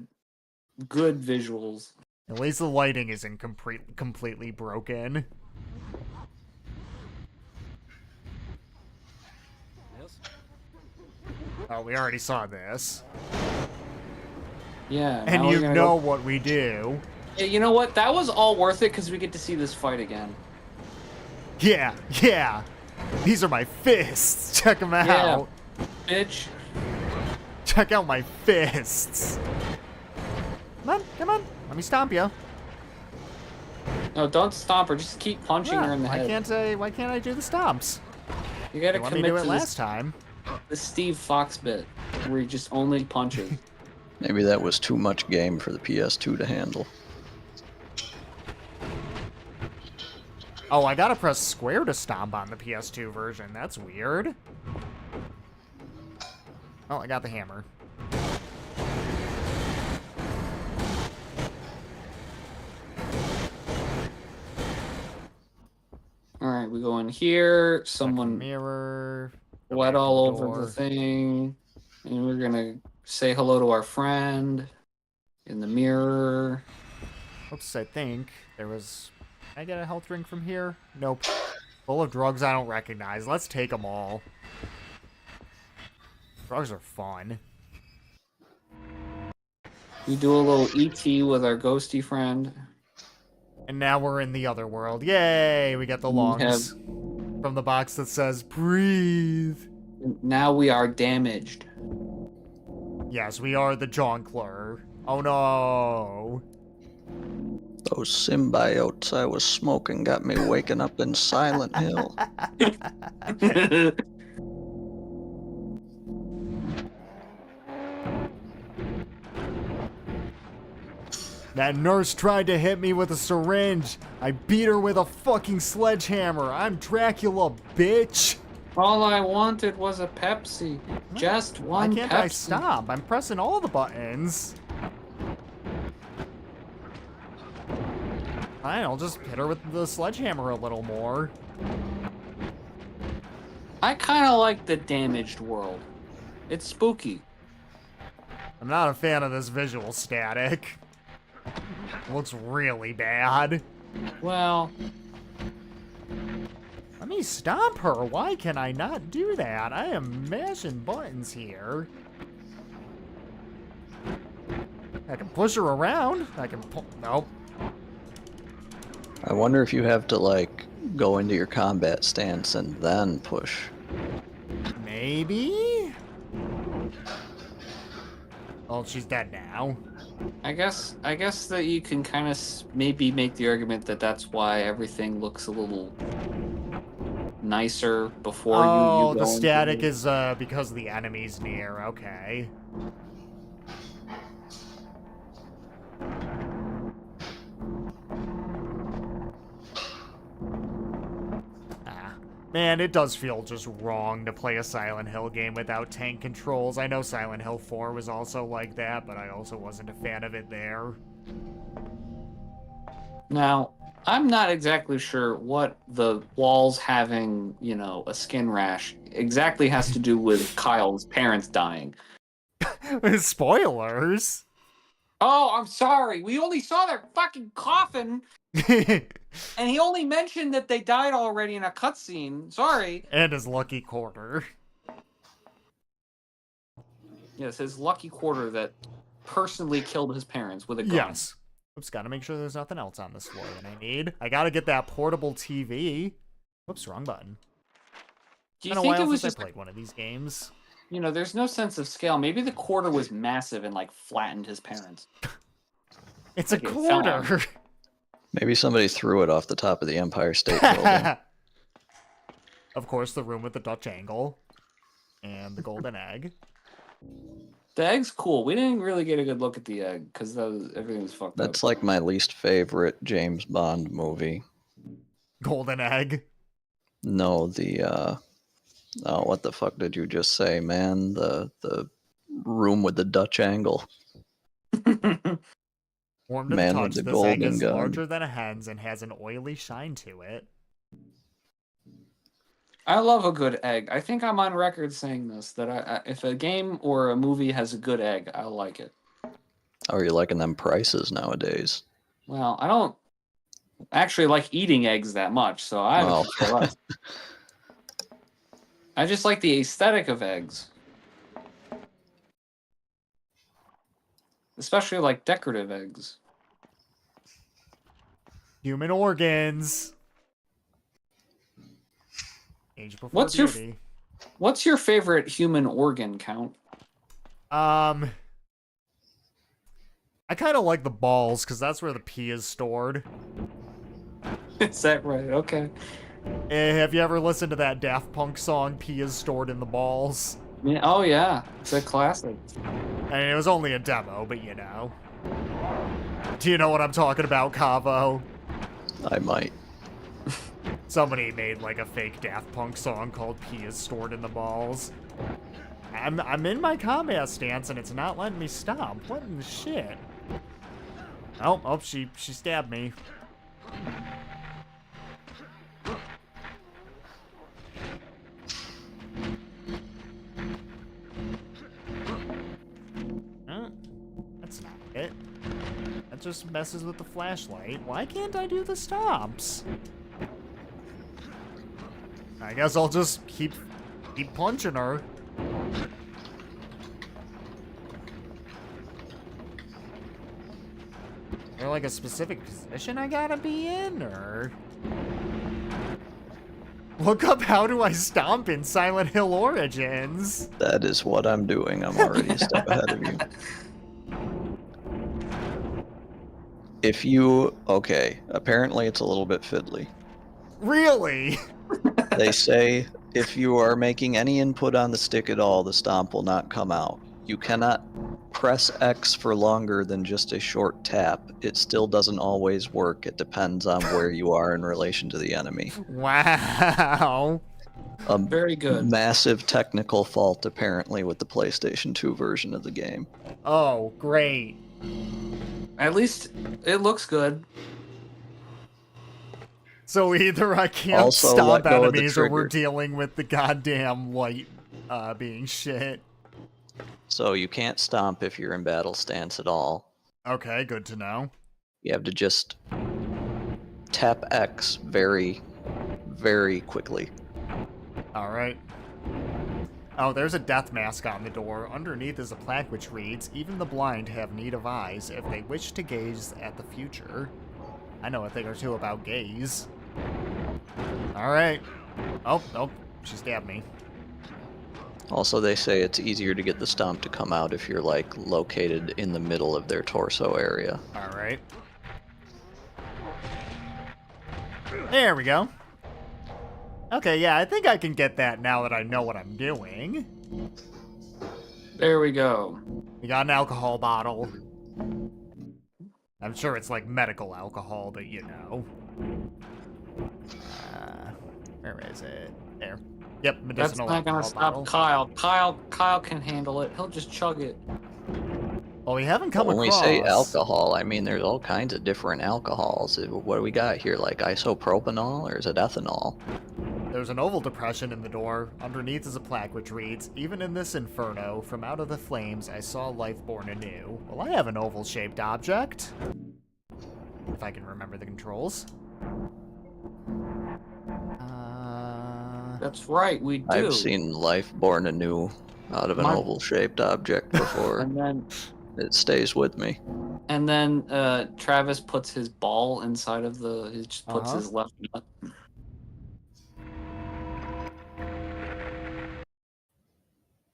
S2: good visuals.
S1: At least the lighting isn't completely broken.
S4: Yes?
S1: Oh, we already saw this.
S2: Yeah.
S1: And
S2: now we're
S1: you
S2: gonna
S1: know
S2: go-
S1: what we do.
S2: Yeah, you know what? That was all worth it because we get to see this fight again.
S1: Yeah, yeah. These are my fists. Check them out.
S2: Yeah. Bitch.
S1: Check out my fists. Come on. Let me stomp you.
S2: No, don't stomp her. Just keep punching her in the head.
S1: Why can't I do the stomps?
S2: You gotta
S1: You want me
S2: commit
S1: to do
S2: to
S1: it
S2: this,
S1: last time?
S2: the Steve Fox bit where he just only punches.
S3: Maybe that was too much game for the PS2 to handle.
S1: Oh, I gotta press square to stomp on the PS2 version. That's weird. Oh, I got the hammer.
S2: Alright, we go in here.
S1: Check the
S2: Someone
S1: mirror.
S2: wet
S1: the
S2: all over
S1: door.
S2: the thing. And we're gonna say hello to our friend in the mirror.
S1: Oops, I think there was... Can I get a health drink from here? Nope. Full of drugs I don't recognize. Let's take them all. Drugs are fun.
S2: We do a little ET with our ghosty friend.
S1: And now we're in the other world. Yay! We get the
S2: We
S1: lungs from the box that says, breathe.
S2: Now we are damaged.
S1: Yes, we are the Jonkler. Oh no.
S3: Those symbiotes I was smoking got me waking up in Silent Hill.
S1: That nurse tried to hit me with a syringe. I beat her with a fucking sledgehammer. I'm Dracula, bitch.
S2: All I wanted was a Pepsi. Just
S1: Why
S2: one
S1: can't
S2: Pepsi.
S1: I stop? I'm pressing all the buttons. Fine, I'll just hit her with the sledgehammer a little more.
S2: I kind of like the damaged world. It's spooky.
S1: I'm not a fan of this visual static. It looks really bad.
S2: Well,
S1: Let me stomp her. Why can I not do that? I am mashing buttons here. I can push her around. I can pull. Nope.
S3: I wonder if you have to, like, go into your combat stance and then push
S1: maybe? Well, she's dead now.
S2: I guess that you can kind of maybe make the argument that that's why everything looks a little nicer before you
S1: Oh,
S2: go
S1: the
S2: into
S1: static
S2: it.
S1: is because the enemy's near. Okay. Man, it does feel just wrong to play a Silent Hill game without tank controls. I know Silent Hill 4 was also like that, but I also wasn't a fan of it there.
S2: Now, I'm not exactly sure what the walls having, you know, a skin rash exactly has to do with Kyle's parents dying.
S1: Spoilers!
S2: Oh, I'm sorry. We only saw their fucking coffin, and he only mentioned that they died already in a cutscene. Sorry.
S1: And his lucky quarter.
S2: Yes, his lucky quarter that personally killed his parents with a gun.
S1: Yes. Oops, gotta make sure there's nothing else on this floor that I need. I gotta get that portable TV. Whoops, wrong button.
S2: Do you
S1: Been a
S2: think
S1: while
S2: it was
S1: since
S2: just,
S1: I played one of these games.
S2: you know, there's no sense of scale. Maybe the quarter was massive and, like, flattened his parents.
S1: It's
S2: Like
S1: a
S2: it fell on
S1: quarter.
S3: Maybe somebody threw it off the top of the Empire State Building.
S1: Of course, the room with the Dutch angle. And the golden egg.
S2: The egg's cool. We didn't really get a good look at the egg because everything was fucked up.
S3: That's like my least favorite James Bond movie.
S1: Golden egg.
S3: No, the oh, what the fuck did you just say, man? The room with the Dutch angle.
S1: Warm to the
S3: Man
S1: touch,
S3: with the
S1: this egg
S3: golden
S1: is
S3: gun.
S1: larger than a hen's and has an oily shine to it.
S2: I love a good egg. I think I'm on record saying this, that if a game or a movie has a good egg, I'll like it.
S3: How are you liking them prices nowadays?
S2: Well, I don't actually like eating eggs that much, so I
S3: Oh.
S2: don't care less. I just like the aesthetic of eggs. Especially like decorative eggs.
S1: Human organs. Age before
S2: What's your
S1: beauty.
S2: What's your favorite human organ, Count?
S1: I kind of like the balls, because that's where the pee is stored.
S2: Is that right? Okay.
S1: Have you ever listened to that Daft Punk song, Pee is Stored in the Balls?
S2: Yeah, oh yeah, it's a classic.
S1: I mean, it was only a demo, but you know. Do you know what I'm talking about, Cavo?
S3: I might.
S1: Somebody made like a fake Daft Punk song called Pee is Stored in the Balls. I'm in my combat stance and it's not letting me stop. What in the shit? Oh, she stabbed me. That's not it. That just messes with the flashlight. Why can't I do the stomps? I guess I'll just keep punching her. Is there like a specific position I gotta be in, or? Look up how do I stomp in Silent Hill Origins.
S3: That is what I'm doing. I'm already a step ahead of you. If you... Okay, apparently it's a little bit fiddly.
S1: Really?
S3: They say if you are making any input on the stick at all, the stomp will not come out. You cannot press X for longer than just a short tap. It still doesn't always work. It depends on where you are in relation to the enemy.
S1: Wow.
S3: A
S2: Very good.
S3: massive technical fault, apparently, with the PlayStation 2 version of the game.
S1: Oh, great.
S2: At least it looks good.
S1: So either I can't
S3: Also,
S1: stomp
S3: let go of the
S1: enemies or we're
S3: trigger.
S1: dealing with the goddamn light being shit.
S3: So you can't stomp if you're in battle stance at all.
S1: Okay, good to know.
S3: You have to just tap X very, very quickly.
S1: Alright. Oh, there's a death mask on the door. Underneath is a plaque which reads, "Even the blind have need of eyes if they wish to gaze at the future." I know a thing or two about gaze. Alright. Oh, she stabbed me.
S3: Also, they say it's easier to get the stomp to come out if you're like located in the middle of their torso area.
S1: All right. There we go. Okay, yeah, I think I can get that now that I know what I'm doing.
S2: There we go.
S1: We got an alcohol bottle. I'm sure it's like medical alcohol, but you know. Where is it? There. Yep,
S2: That's
S1: medicinal
S2: not gonna
S1: alcohol
S2: stop
S1: bottle.
S2: Kyle can handle it. He'll just chug it.
S1: Well, we haven't come
S3: When we
S1: across.
S3: say alcohol, I mean there's all kinds of different alcohols. What do we got here? Like isopropanol, or is it ethanol?
S1: There's an oval depression in the door. Underneath is a plaque which reads, "Even in this inferno, from out of the flames, I saw life born anew." Well, I have an oval-shaped object. If I can remember the controls.
S2: That's right, we do.
S3: I've seen life born anew out of an oval-shaped object before.
S2: And then
S3: It stays with me.
S2: Travis puts his ball inside of he just puts his left nut.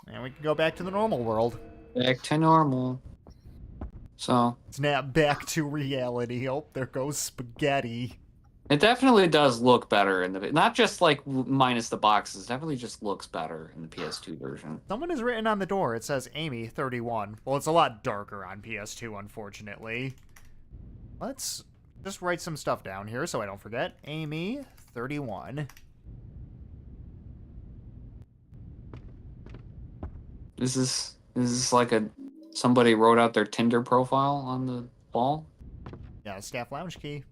S1: And we can go back to the normal world.
S2: Back to normal. So
S1: Snap back to reality. Oh, there goes spaghetti.
S2: it definitely does look better in the not just like minus the boxes. It definitely just looks better in the PS2 version.
S1: Someone has written on the door. It says Amy 31. Well, it's a lot darker on PS2, unfortunately. Let's just write some stuff down here so I don't forget. Amy 31.
S2: Is this like somebody wrote out their Tinder profile on the wall?
S1: Yeah, staff lounge key.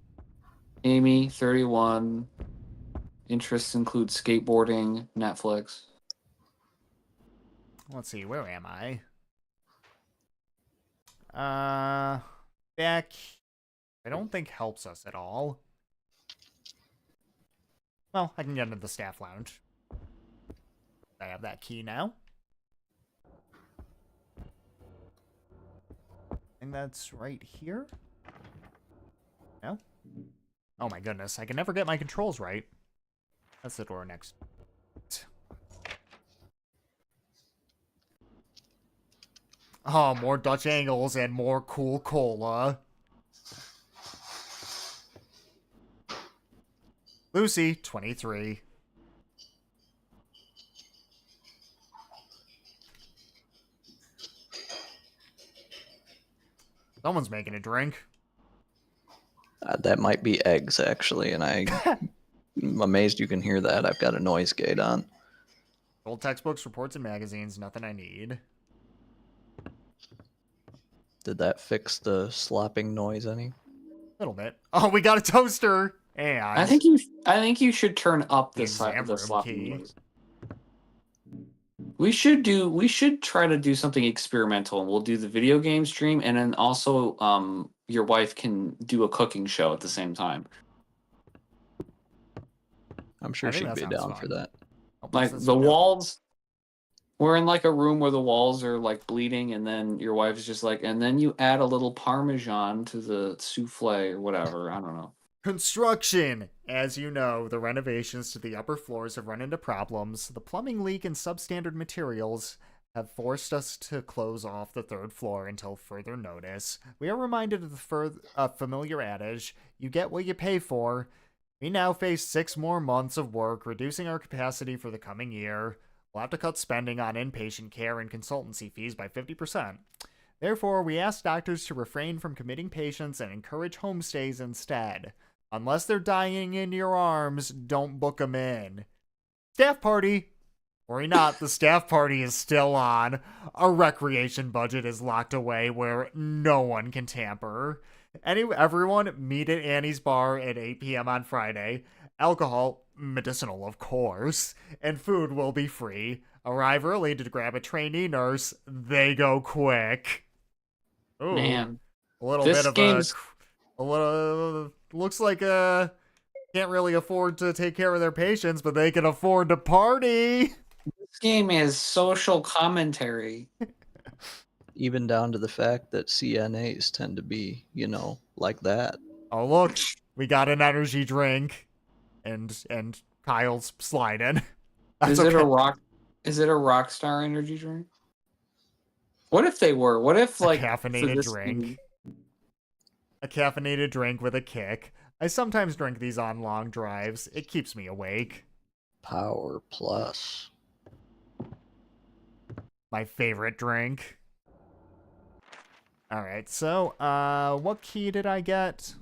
S2: Amy 31. Interests include skateboarding, Netflix.
S1: Let's see, where am I? Back. I don't think helps us at all. Well, I can get into the staff lounge. I have that key now. I think that's right here. No? Oh my goodness, I can never get my controls right. That's the door next. Oh, more Dutch angles and more cool cola. Lucy, 23. Someone's making a drink.
S3: That might be eggs, actually, and I'm amazed you can hear that. I've got a noise gate on.
S1: Old textbooks, reports, and magazines. Nothing I need.
S3: Did that fix the slopping noise any?
S1: A little bit. Oh, we got a toaster! And
S2: I think you should turn up the
S1: exam room
S2: sloppy
S1: key.
S2: noise. We should try to do something experimental, and we'll do the video game stream, and then also your wife can do a cooking show at the same time.
S3: I'm sure
S1: I think
S3: she'd
S1: that
S3: be
S1: sounds
S3: down
S1: fun.
S3: for that.
S1: Oh,
S2: Like
S1: this is
S2: the
S1: good.
S2: walls, we're in like a room where the walls are like bleeding, and then your wife's just like, and then you add a little Parmesan to the souffle or whatever. I don't know.
S1: Construction! As you know, the renovations to the upper floors have run into problems. The plumbing leak and substandard materials have forced us to close off the third floor until further notice. We are reminded of the familiar adage, you get what you pay for. We now face 6 more months of work, reducing our capacity for the coming year. We'll have to cut spending on inpatient care and consultancy fees by 50%. Therefore, we ask doctors to refrain from committing patients and encourage homestays instead. Unless they're dying in your arms, don't book them in. Staff party! Worry not, the staff party is still on. Our recreation budget is locked away where no one can tamper. Everyone, meet at Annie's bar at 8 p.m. on Friday. Alcohol, medicinal of course, and food will be free. Arrive early to grab a trainee nurse. They go quick. Ooh,
S2: Man,
S1: a little
S2: this
S1: bit of
S2: game's-
S1: a little looks like can't really afford to take care of their patients, but they can afford to party.
S2: this game is social commentary.
S3: Even down to the fact that CNAs tend to be, like that.
S1: Oh look, we got an energy drink, and Kyle's sliding. That's
S2: Is it
S1: okay.
S2: a rock? Is it a Rockstar energy drink? What if they were? What if,
S1: It's a
S2: like, for
S1: caffeinated
S2: this
S1: drink.
S2: game-
S1: A caffeinated drink with a kick. I sometimes drink these on long drives. It keeps me awake.
S3: Power Plus.
S1: My favorite drink. Alright, so, what key did I get?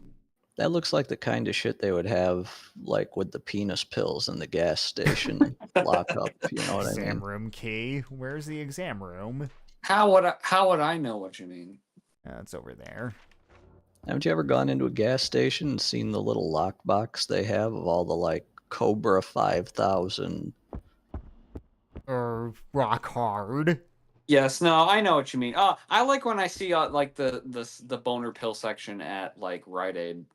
S3: That looks like the kind of shit they would have, like, with the penis pills in the gas station lockup, you know what I
S1: Exam
S3: mean?
S1: room key. Where's the exam room?
S2: How would I know what you mean?
S1: It's over there.
S3: Haven't you ever gone into a gas station and seen the little lockbox they have of all the, like, Cobra 5000?
S1: Or rock hard.
S2: Yes, no, I know what you mean. I like when I see like the boner pill section at like Rite Aid.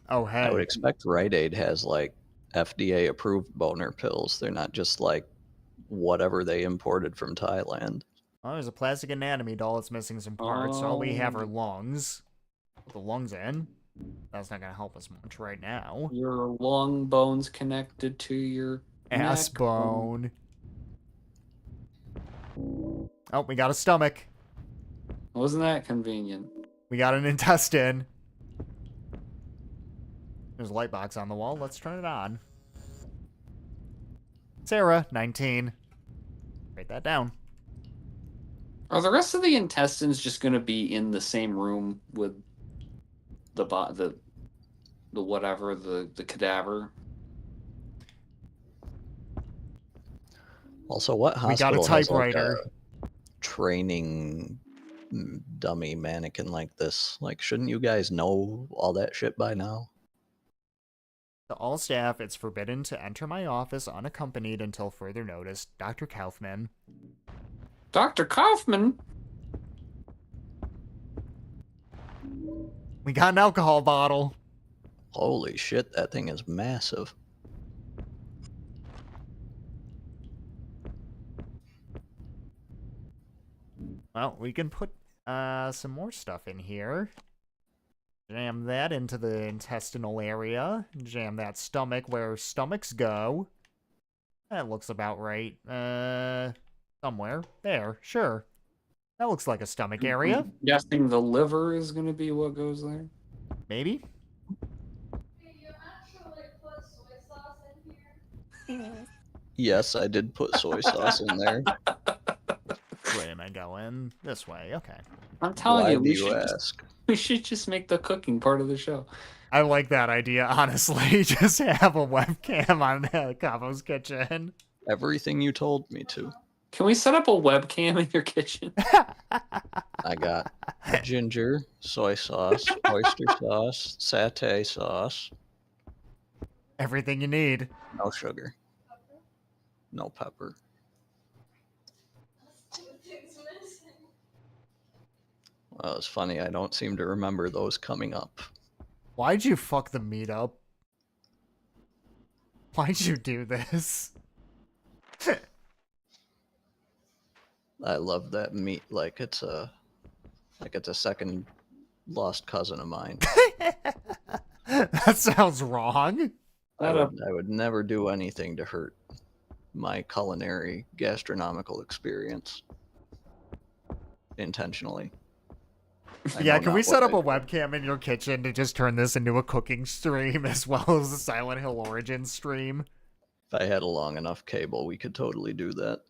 S1: Oh, hey.
S3: I would expect Rite Aid has, like, FDA approved boner pills. They're not just, like, whatever they imported from Thailand.
S1: Oh, there's a plastic anatomy doll that's missing some parts. All we have are lungs. Put the lungs in. That's not gonna help us much right now.
S2: Your lung bone's connected to your
S1: Ass
S2: neck
S1: bone. Oh, we got a stomach.
S2: Wasn't that convenient?
S1: We got an intestine. There's a light box on the wall. Let's turn it on. Sarah, 19. Write that down.
S2: Are the rest of the intestines just going to be in the same room with the whatever, the cadaver?
S3: Also, what
S1: We got a
S3: hospital has, like,
S1: typewriter.
S3: a training dummy mannequin like this? Like, shouldn't you guys know all that shit by now?
S1: To all staff, it's forbidden to enter my office unaccompanied until further notice. Dr. Kaufman.
S2: Dr. Kaufman?
S1: We got an alcohol bottle.
S3: Holy shit, that thing is massive.
S1: Well, we can put some more stuff in here. Jam that into the intestinal area. Jam that stomach where stomachs go. That looks about right. Somewhere. There, sure. That looks like a stomach area.
S2: I'm guessing the liver is going to be what goes there.
S1: Maybe?
S5: Hey, you actually put soy sauce in here?
S3: Yes, I did put soy sauce in there.
S1: Where am I going? This way, okay.
S2: I'm telling
S3: Why
S2: you,
S3: do you ask?
S2: we should just make the cooking part of the show.
S1: I like that idea, honestly. Just have a webcam on Cavo's kitchen.
S3: Everything you told me to.
S2: Can we set up a webcam in your kitchen?
S3: I got ginger, soy sauce, oyster sauce, satay sauce,
S1: Everything you need.
S3: no sugar, no pepper.
S5: Two things missing.
S3: Well, it's funny, I don't seem to remember those coming up.
S1: Why'd you fuck the meat up? Why'd you do this?
S3: I love that meat like it's a second lost cousin of mine.
S1: That sounds wrong.
S3: I would never do anything to hurt my culinary gastronomical experience intentionally. I
S1: Yeah,
S3: know
S1: can we
S3: not
S1: set
S3: what
S1: up a
S3: I-
S1: webcam in your kitchen to just turn this into a cooking stream as well as a Silent Hill Origins stream?
S3: If I had a long enough cable, we could totally do that.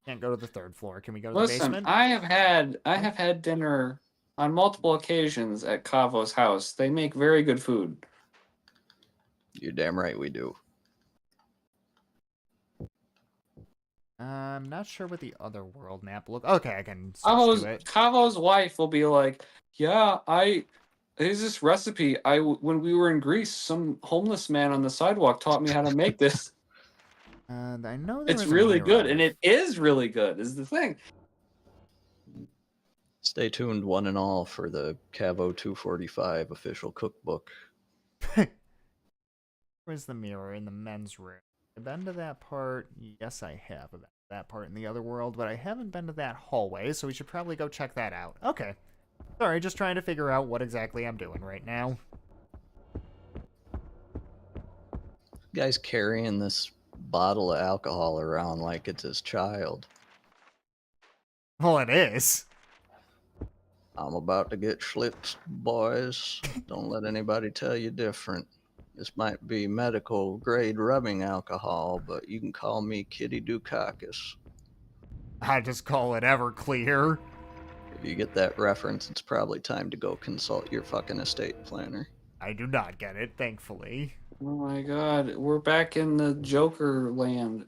S1: Can't go to the third floor. Can we go to the
S2: Listen,
S1: basement?
S2: I have had dinner on multiple occasions at Cavo's house. They make very good food.
S3: You're damn right we do.
S1: I'm not sure what the other world map look. Okay, I can switch to it.
S2: Cavo's wife will be like, "Yeah, there's this recipe. When we were in Greece, some homeless man on the sidewalk taught me how to make this.
S1: And I know there
S2: It's
S1: was a
S2: really good,
S1: mirror.
S2: and it is really good. Is the thing."
S3: Stay tuned, one and all, for the Cavo 245 official cookbook.
S1: Where's the mirror in the men's room? I've been to that part. Yes, I have. I've been to that part in the other world, but I haven't been to that hallway, so we should probably go check that out. Okay. Sorry, just trying to figure out what exactly I'm doing right now.
S3: Guy's carrying this bottle of alcohol around like it's his child.
S1: Well, it is.
S3: I'm about to get schlipped, boys. Don't let anybody tell you different. This might be medical grade rubbing alcohol, but you can call me Kitty Dukakis.
S1: I just call it Everclear.
S3: If you get that reference, it's probably time to go consult your fucking estate planner.
S1: I do not get it, thankfully.
S2: Oh my god, we're back in the Joker land.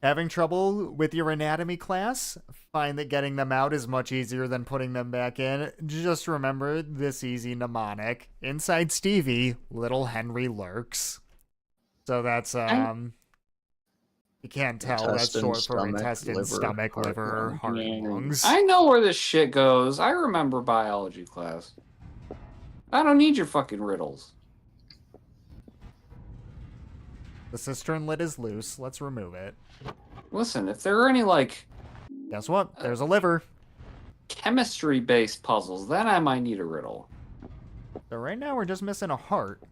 S1: Having trouble with your anatomy class? Find that getting them out is much easier than putting them back in. Just remember this easy mnemonic. Inside Stevie, little Henry lurks. So that's, you can't tell, that's
S3: Intestine,
S1: short for
S3: stomach,
S1: intestine,
S3: liver,
S1: stomach,
S3: heart,
S1: liver, heart, and lungs.
S2: I know where this shit goes. I remember biology class. I don't need your fucking riddles.
S1: The cistern lid is loose. Let's remove it.
S2: Listen, if there are any, like,
S1: Guess what? There's a liver.
S2: chemistry-based puzzles, then I might need a riddle.
S1: So right now we're just missing a heart.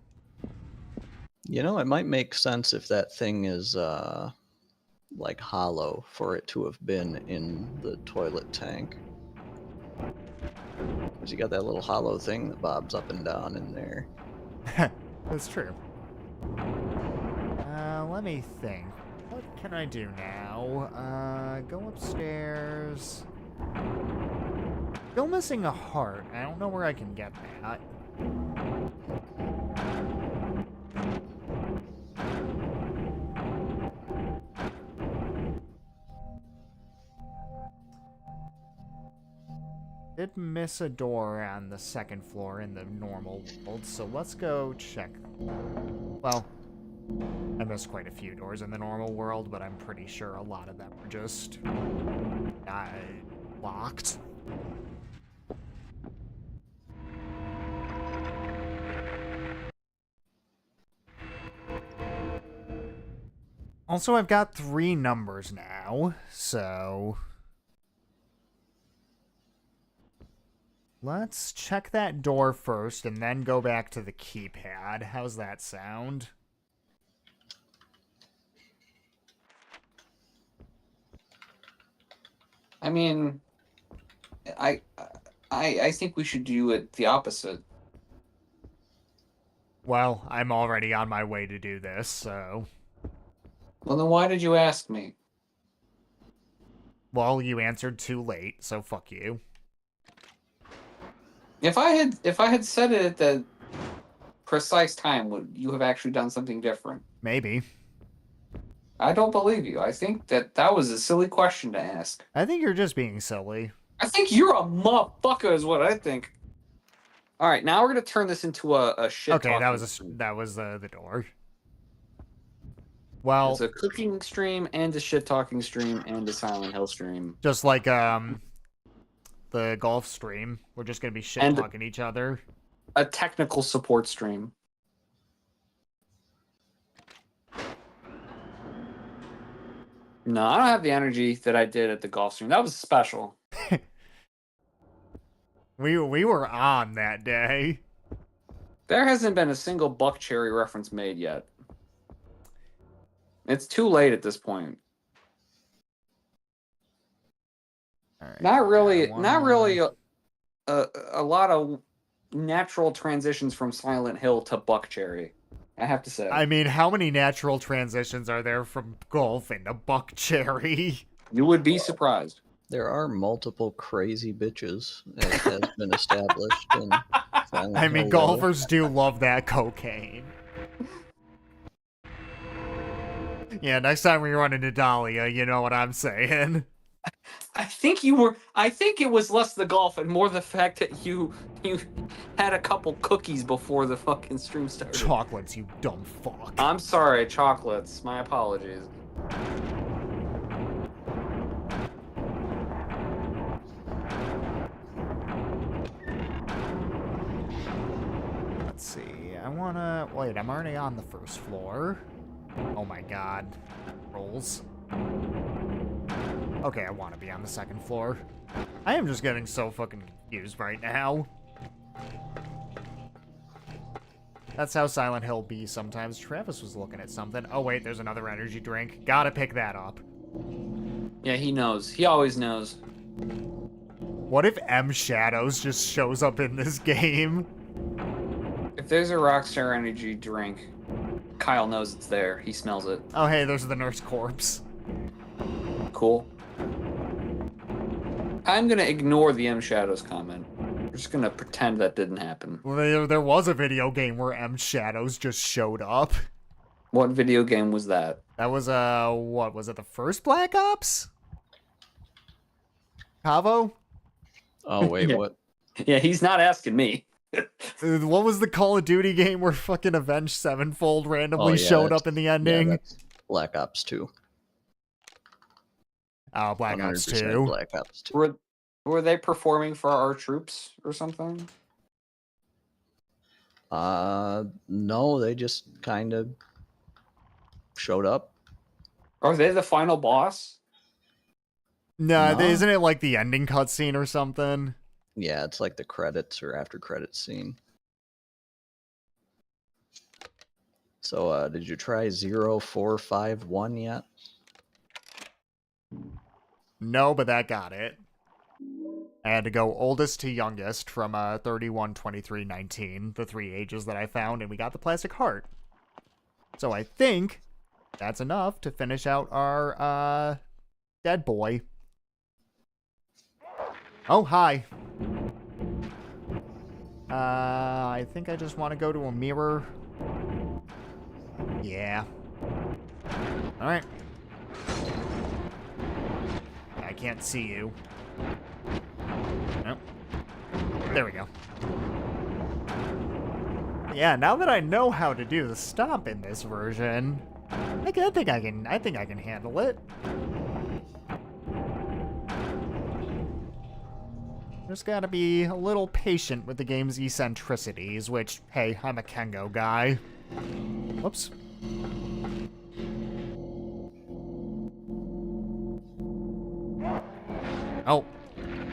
S3: You know, it might make sense if that thing is, like hollow for it to have been in the toilet tank. Because you got that little hollow thing that bobs up and down in there.
S1: That's true. Let me think. What can I do now? Go upstairs. Still missing a heart. I don't know where I can get that. Did miss a door on the second floor in the normal world, so let's go check. Well, I missed quite a few doors in the normal world, but I'm pretty sure a lot of them were just locked. Also, I've got 3 numbers now, so let's check that door first and then go back to the keypad. How's that sound?
S2: I mean, I think we should do it the opposite.
S1: Well, I'm already on my way to do this, so...
S2: Well, then why did you ask me?
S1: Well, you answered too late, so fuck you.
S2: If I had said it at the precise time, would you have actually done something different?
S1: Maybe.
S2: I don't believe you. I think that was a silly question to ask.
S1: I think you're just being silly.
S2: I think you're a motherfucker, is what I think. All right, now we're gonna turn this into a shit.
S1: Okay, that was the door. Well,
S2: It's a cooking stream and a shit talking stream and a Silent Hill stream.
S1: just like the golf stream, we're just gonna be shit talking each other.
S2: A technical support stream. No, I don't have the energy that I did at the golf stream. That was special.
S1: We were on that day.
S2: There hasn't been a single Buck Cherry reference made yet. It's too late at this point.
S1: All right,
S2: Not really a lot of natural transitions from Silent Hill to Buck Cherry, I have to say.
S1: I mean, how many natural transitions are there from golf into Buck Cherry?
S2: You would be surprised.
S3: There are multiple crazy bitches, as has been established in Silent
S1: I mean,
S3: Hill
S1: golfers do love that cocaine. Yeah, next time we run into Dahlia, you know what I'm saying.
S2: I think it was less the golf and more the fact that you had a couple cookies before the fucking stream started.
S1: Chocolates, you dumb fuck.
S2: I'm sorry, chocolates. My apologies.
S1: Let's see, wait, I'm already on the first floor. Oh my god. Rolls. Okay, I want to be on the second floor. I am just getting so fucking confused right now. That's how Silent Hill be sometimes. Travis was looking at something. Oh, wait, there's another energy drink. Gotta pick that up.
S2: Yeah, he knows. He always knows.
S1: What if M Shadows just shows up in this game?
S2: If there's a Rockstar Energy drink, Kyle knows it's there. He smells it.
S1: Oh, hey, there's the nurse corpse.
S2: Cool. I'm gonna ignore the M Shadows comment. We're just gonna pretend that didn't happen.
S1: Well, there was a video game where M Shadows just showed up.
S2: What video game was that?
S1: That was, what, was it the first Black Ops? Cavo?
S3: Oh wait,
S2: Yeah.
S3: what?
S2: Yeah, he's not asking me.
S1: What was the Call of Duty game where fucking Avenged Sevenfold randomly
S3: Oh, yeah,
S1: showed
S3: that's-
S1: up in the
S3: Yeah,
S1: ending?
S3: that's Black Ops 2.
S1: Oh, Black Ops
S3: 100%
S1: 2.
S3: Black Ops 2.
S2: Were they performing for our troops or something?
S3: No, they just kind of showed up.
S2: Are they the final boss?
S1: No,
S3: No.
S1: isn't it like the ending cutscene or something?
S3: Yeah, it's like the credits or after credits scene. So, did you try 0451 yet?
S1: No, but that got it. I had to go oldest to youngest from 31, 23, 19, the 3 ages that I found, and we got the plastic heart. So I think that's enough to finish out our dead boy. Oh, hi. I think I just want to go to a mirror. Yeah. Alright. I can't see you. Nope. There we go. Yeah, now that I know how to do the stomp in this version, I think I can handle it. Just gotta be a little patient with the game's eccentricities, which, hey, I'm a Kengo guy. Whoops. Oh.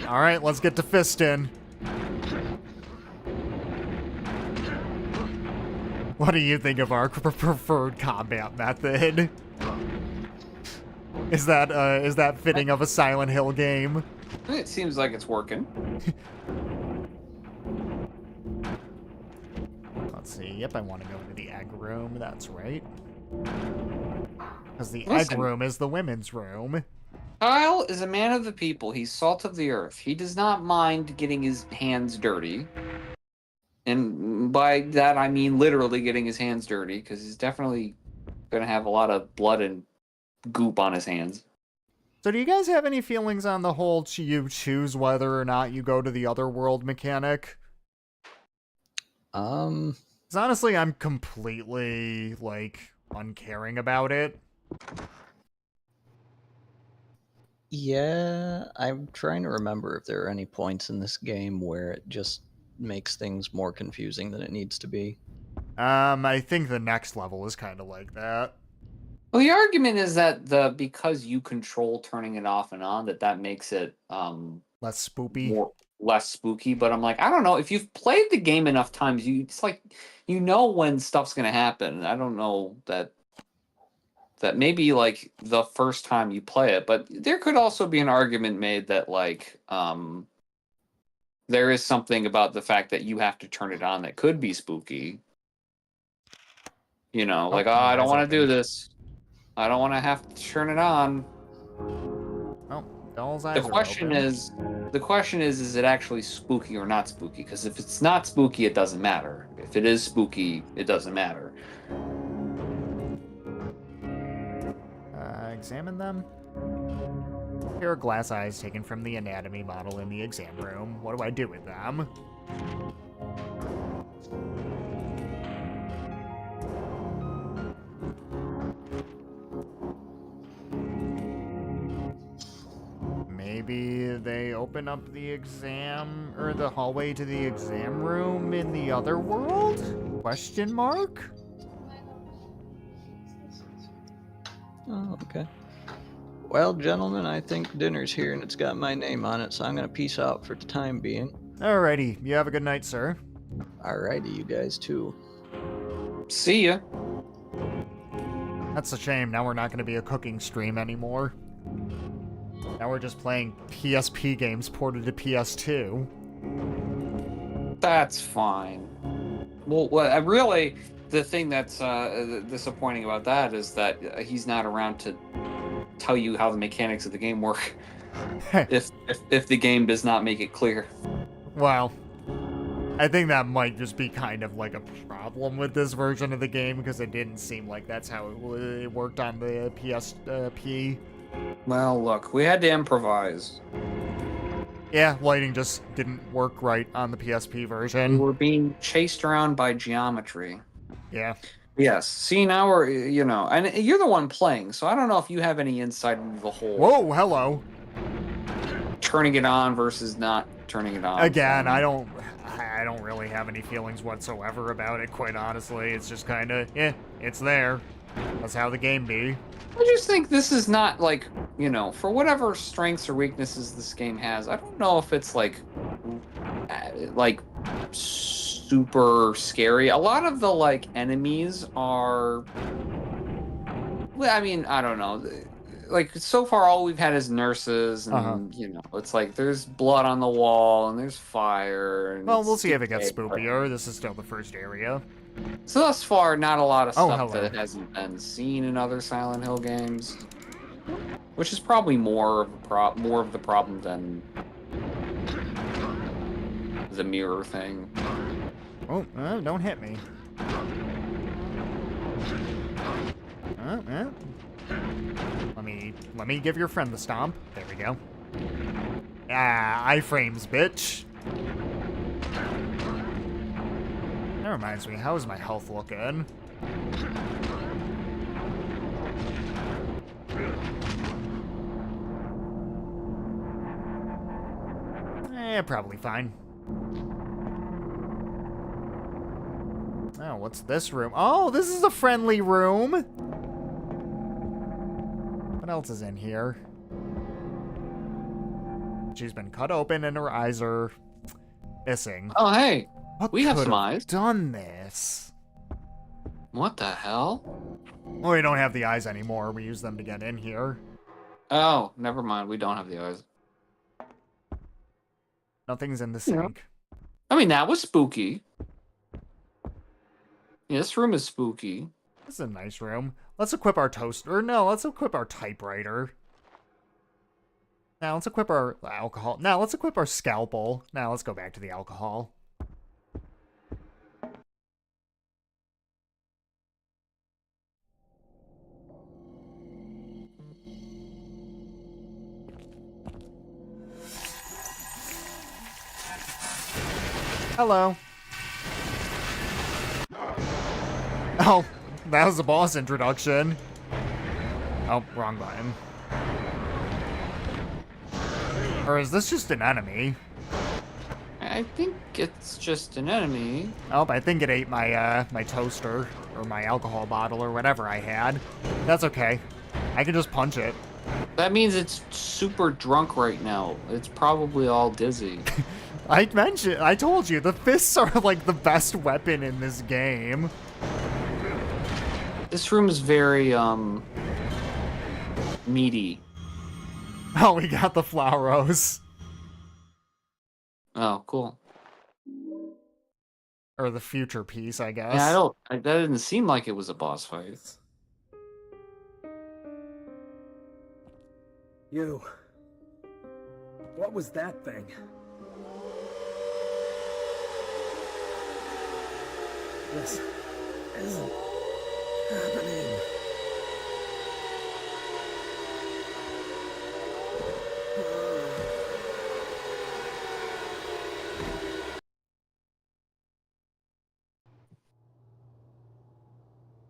S1: Alright, let's get to fisting. What do you think of our preferred combat method? Is that fitting of a Silent Hill game?
S2: It seems like it's working.
S1: Let's see. Yep, I want to go into the egg room. That's right. Because the egg
S2: Listen.
S1: room is the women's room.
S2: Kyle is a man of the people. He's salt of the earth. He does not mind getting his hands dirty. And by that, I mean literally getting his hands dirty, because he's definitely going to have a lot of blood and goop on his hands.
S1: So do you guys have any feelings on the whole you choose whether or not you go to the other world mechanic? Because honestly, I'm completely, like, uncaring about it.
S3: Yeah, I'm trying to remember if there are any points in this game where it just makes things more confusing than it needs to be.
S1: I think the next level is kind of like that.
S2: Well, the argument is that because you control turning it off and on, that makes it
S1: Less spoopy.
S2: less spooky. But I'm like, I don't know. If you've played the game enough times, it's like you know when stuff's gonna happen. I don't know that maybe like the first time you play it, but there could also be an argument made that like there is something about the fact that you have to turn it on that could be spooky. You know, like, I don't want to do this. I don't want to have to turn it on.
S1: Oh, doll's eyes
S2: The
S1: are
S2: question
S1: open.
S2: is it actually spooky or not spooky? Because if it's not spooky, it doesn't matter. If it is spooky, it doesn't matter.
S1: Examine them. Here are glass eyes taken from the anatomy model in the exam room. What do I do with them? Maybe they open up the exam or the hallway to the exam room in the other world? Question mark?
S3: Oh, okay. Well, gentlemen, I think dinner's here and it's got my name on it, so I'm gonna peace out for the time being.
S1: Alrighty, you have a good night, sir.
S3: Alrighty, you guys too.
S2: See ya.
S1: That's a shame. Now we're not going to be a cooking stream anymore. Now we're just playing PSP games ported to PS2.
S2: That's fine. Well, really, the thing that's disappointing about that is that he's not around to tell you how the mechanics of the game work. if the game does not make it clear.
S1: Well, I think that might just be kind of like a problem with this version of the game because it didn't seem like that's how it worked on the PSP.
S2: Well, look, we had to improvise.
S1: Yeah, lighting just didn't work right on the PSP
S2: We
S1: version.
S2: were being chased around by geometry.
S1: Yeah.
S2: Yes. See, now we're, and you're the one playing, so I don't know if you have any insight into the whole
S1: Whoa, hello.
S2: turning it on versus not turning it on.
S1: Again,
S2: thing.
S1: I don't really have any feelings whatsoever about it, quite honestly. It's just kind of, it's there. That's how the game be.
S2: I just think this is not like, for whatever strengths or weaknesses this game has, I don't know if it's like super scary. A lot of the like enemies are, well, I mean, I don't know. Like so far, all we've had is nurses, and it's like there's blood on the wall and there's fire. And
S1: Well,
S2: it's
S1: we'll see if it gets
S2: decay,
S1: spookier. This is still the first area.
S2: So thus far, not a lot of
S1: Oh,
S2: stuff
S1: hello.
S2: that hasn't been seen in other Silent Hill games, which is probably more of the problem than the mirror thing.
S1: Oh, don't hit me. Let me give your friend the stomp. There we go. Ah, iframes, bitch. That reminds me, how is my health looking? Probably fine. Oh, what's this room? Oh, this is a friendly room! What else is in here? She's been cut open and her eyes are missing.
S2: Oh, hey,
S1: What
S2: we have
S1: could
S2: some eyes.
S1: done this?
S2: What the hell?
S1: Well, we don't have the eyes anymore. We use them to get in here.
S2: Oh, never mind. We don't have the eyes.
S1: Nothing's in the
S2: Yeah.
S1: sink.
S2: I mean, that was spooky. Yeah, this room is spooky.
S1: This is a nice room. Let's equip our toaster. No, let's equip our typewriter. Now let's equip our alcohol. Now let's equip our scalpel. Now let's go back to the alcohol. Hello. Oh, that was a boss introduction. Oh, wrong button. Or is this just an enemy?
S2: I think it's just an enemy.
S1: Oh, I think it ate my my toaster or my alcohol bottle or whatever I had. That's okay. I can just punch it.
S2: That means it's super drunk right now. It's probably all dizzy.
S1: I told you, the fists are like the best weapon in this game.
S2: This room is very, meaty.
S1: Oh, we got the flowers.
S2: Oh, cool.
S1: Or the future piece, I guess.
S2: Yeah, that didn't seem like it was a boss fight.
S4: You. What was that thing? This isn't happening.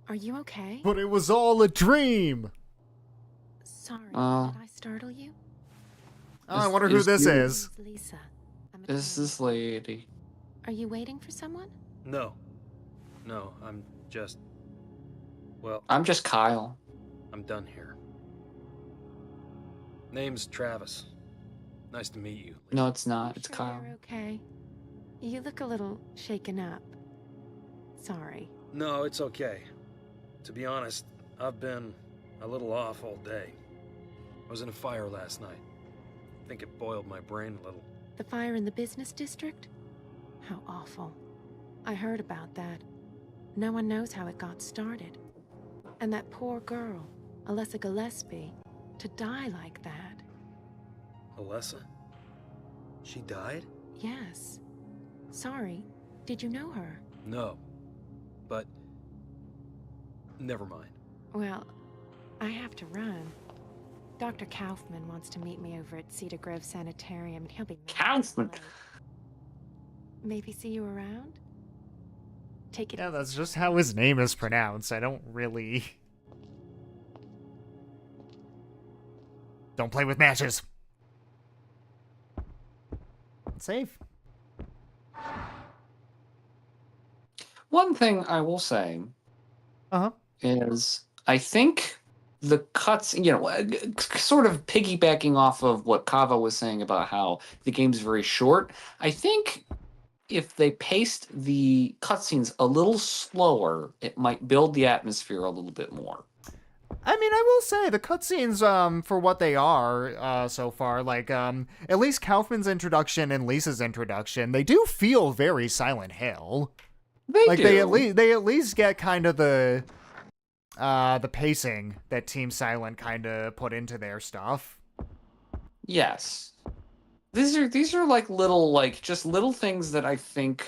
S7: Are you okay?
S1: But it was all a dream.
S7: Sorry,
S2: Oh.
S7: did I startle you?
S1: Oh, I wonder who this
S2: you-
S1: is.
S7: My name's Lisa. I'm a
S2: Is
S7: trainee.
S2: this lady?
S7: Are you waiting for someone?
S4: No. No, I'm just... Well,
S2: I'm just Kyle.
S4: I'm done here. Name's Travis. Nice to meet you.
S2: No, it's not. It's
S7: Sure
S2: Kyle.
S7: you're okay. You look a little shaken up. Sorry.
S4: No, it's okay. To be honest, I've been a little off all day. I was in a fire last night. I think it boiled my brain a little.
S7: The fire in the business district? How awful. I heard about that. No one knows how it got started. And that poor girl, Alessa Gillespie, to die like that.
S4: Alessa? She died?
S7: Yes. Sorry, did you know her?
S4: No. But... never mind.
S7: Well, I have to run. Dr. Kaufman wants to meet me over at Cedar Grove Sanitarium, and he'll be...
S2: Kaufman?
S7: Maybe see you around? Take it.
S1: Yeah, that's just how his name is pronounced. I don't really... Don't play with matches. Save.
S2: One thing I will say
S1: Uh-huh.
S2: is I think the cuts, sort of piggybacking off of what Kava was saying about how the game's very short, I think if they paced the cutscenes a little slower, it might build the atmosphere a little bit more.
S1: I mean, I will say the cutscenes, for what they are, so far, like, at least Kaufman's introduction and Lisa's introduction, they do feel very Silent Hill.
S2: They do.
S1: They at least get kind of the pacing that Team Silent kind of put into their stuff.
S2: Yes. These are like just little things that I think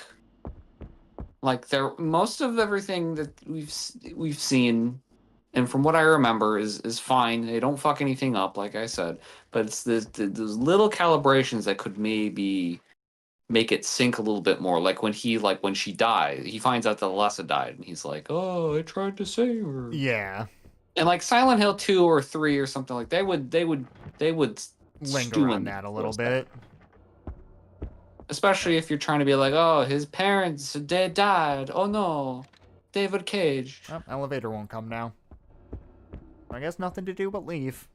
S2: like they're most of everything that we've seen, and from what I remember is fine. They don't fuck anything up, like I said, but it's those little calibrations that could maybe make it sink a little bit more. Like when she died, he finds out that Alessa died, and he's like, "Oh, I tried to save her."
S1: Yeah.
S2: And like Silent Hill 2 or 3 or something like they would
S1: Linger
S2: stew
S1: on
S2: in
S1: that a
S2: for
S1: little
S2: second.
S1: bit.
S2: Especially if you're trying to be like, oh, his parents, they died. Oh no, David Cage.
S1: Oh, elevator won't come now. I guess nothing to do but leave.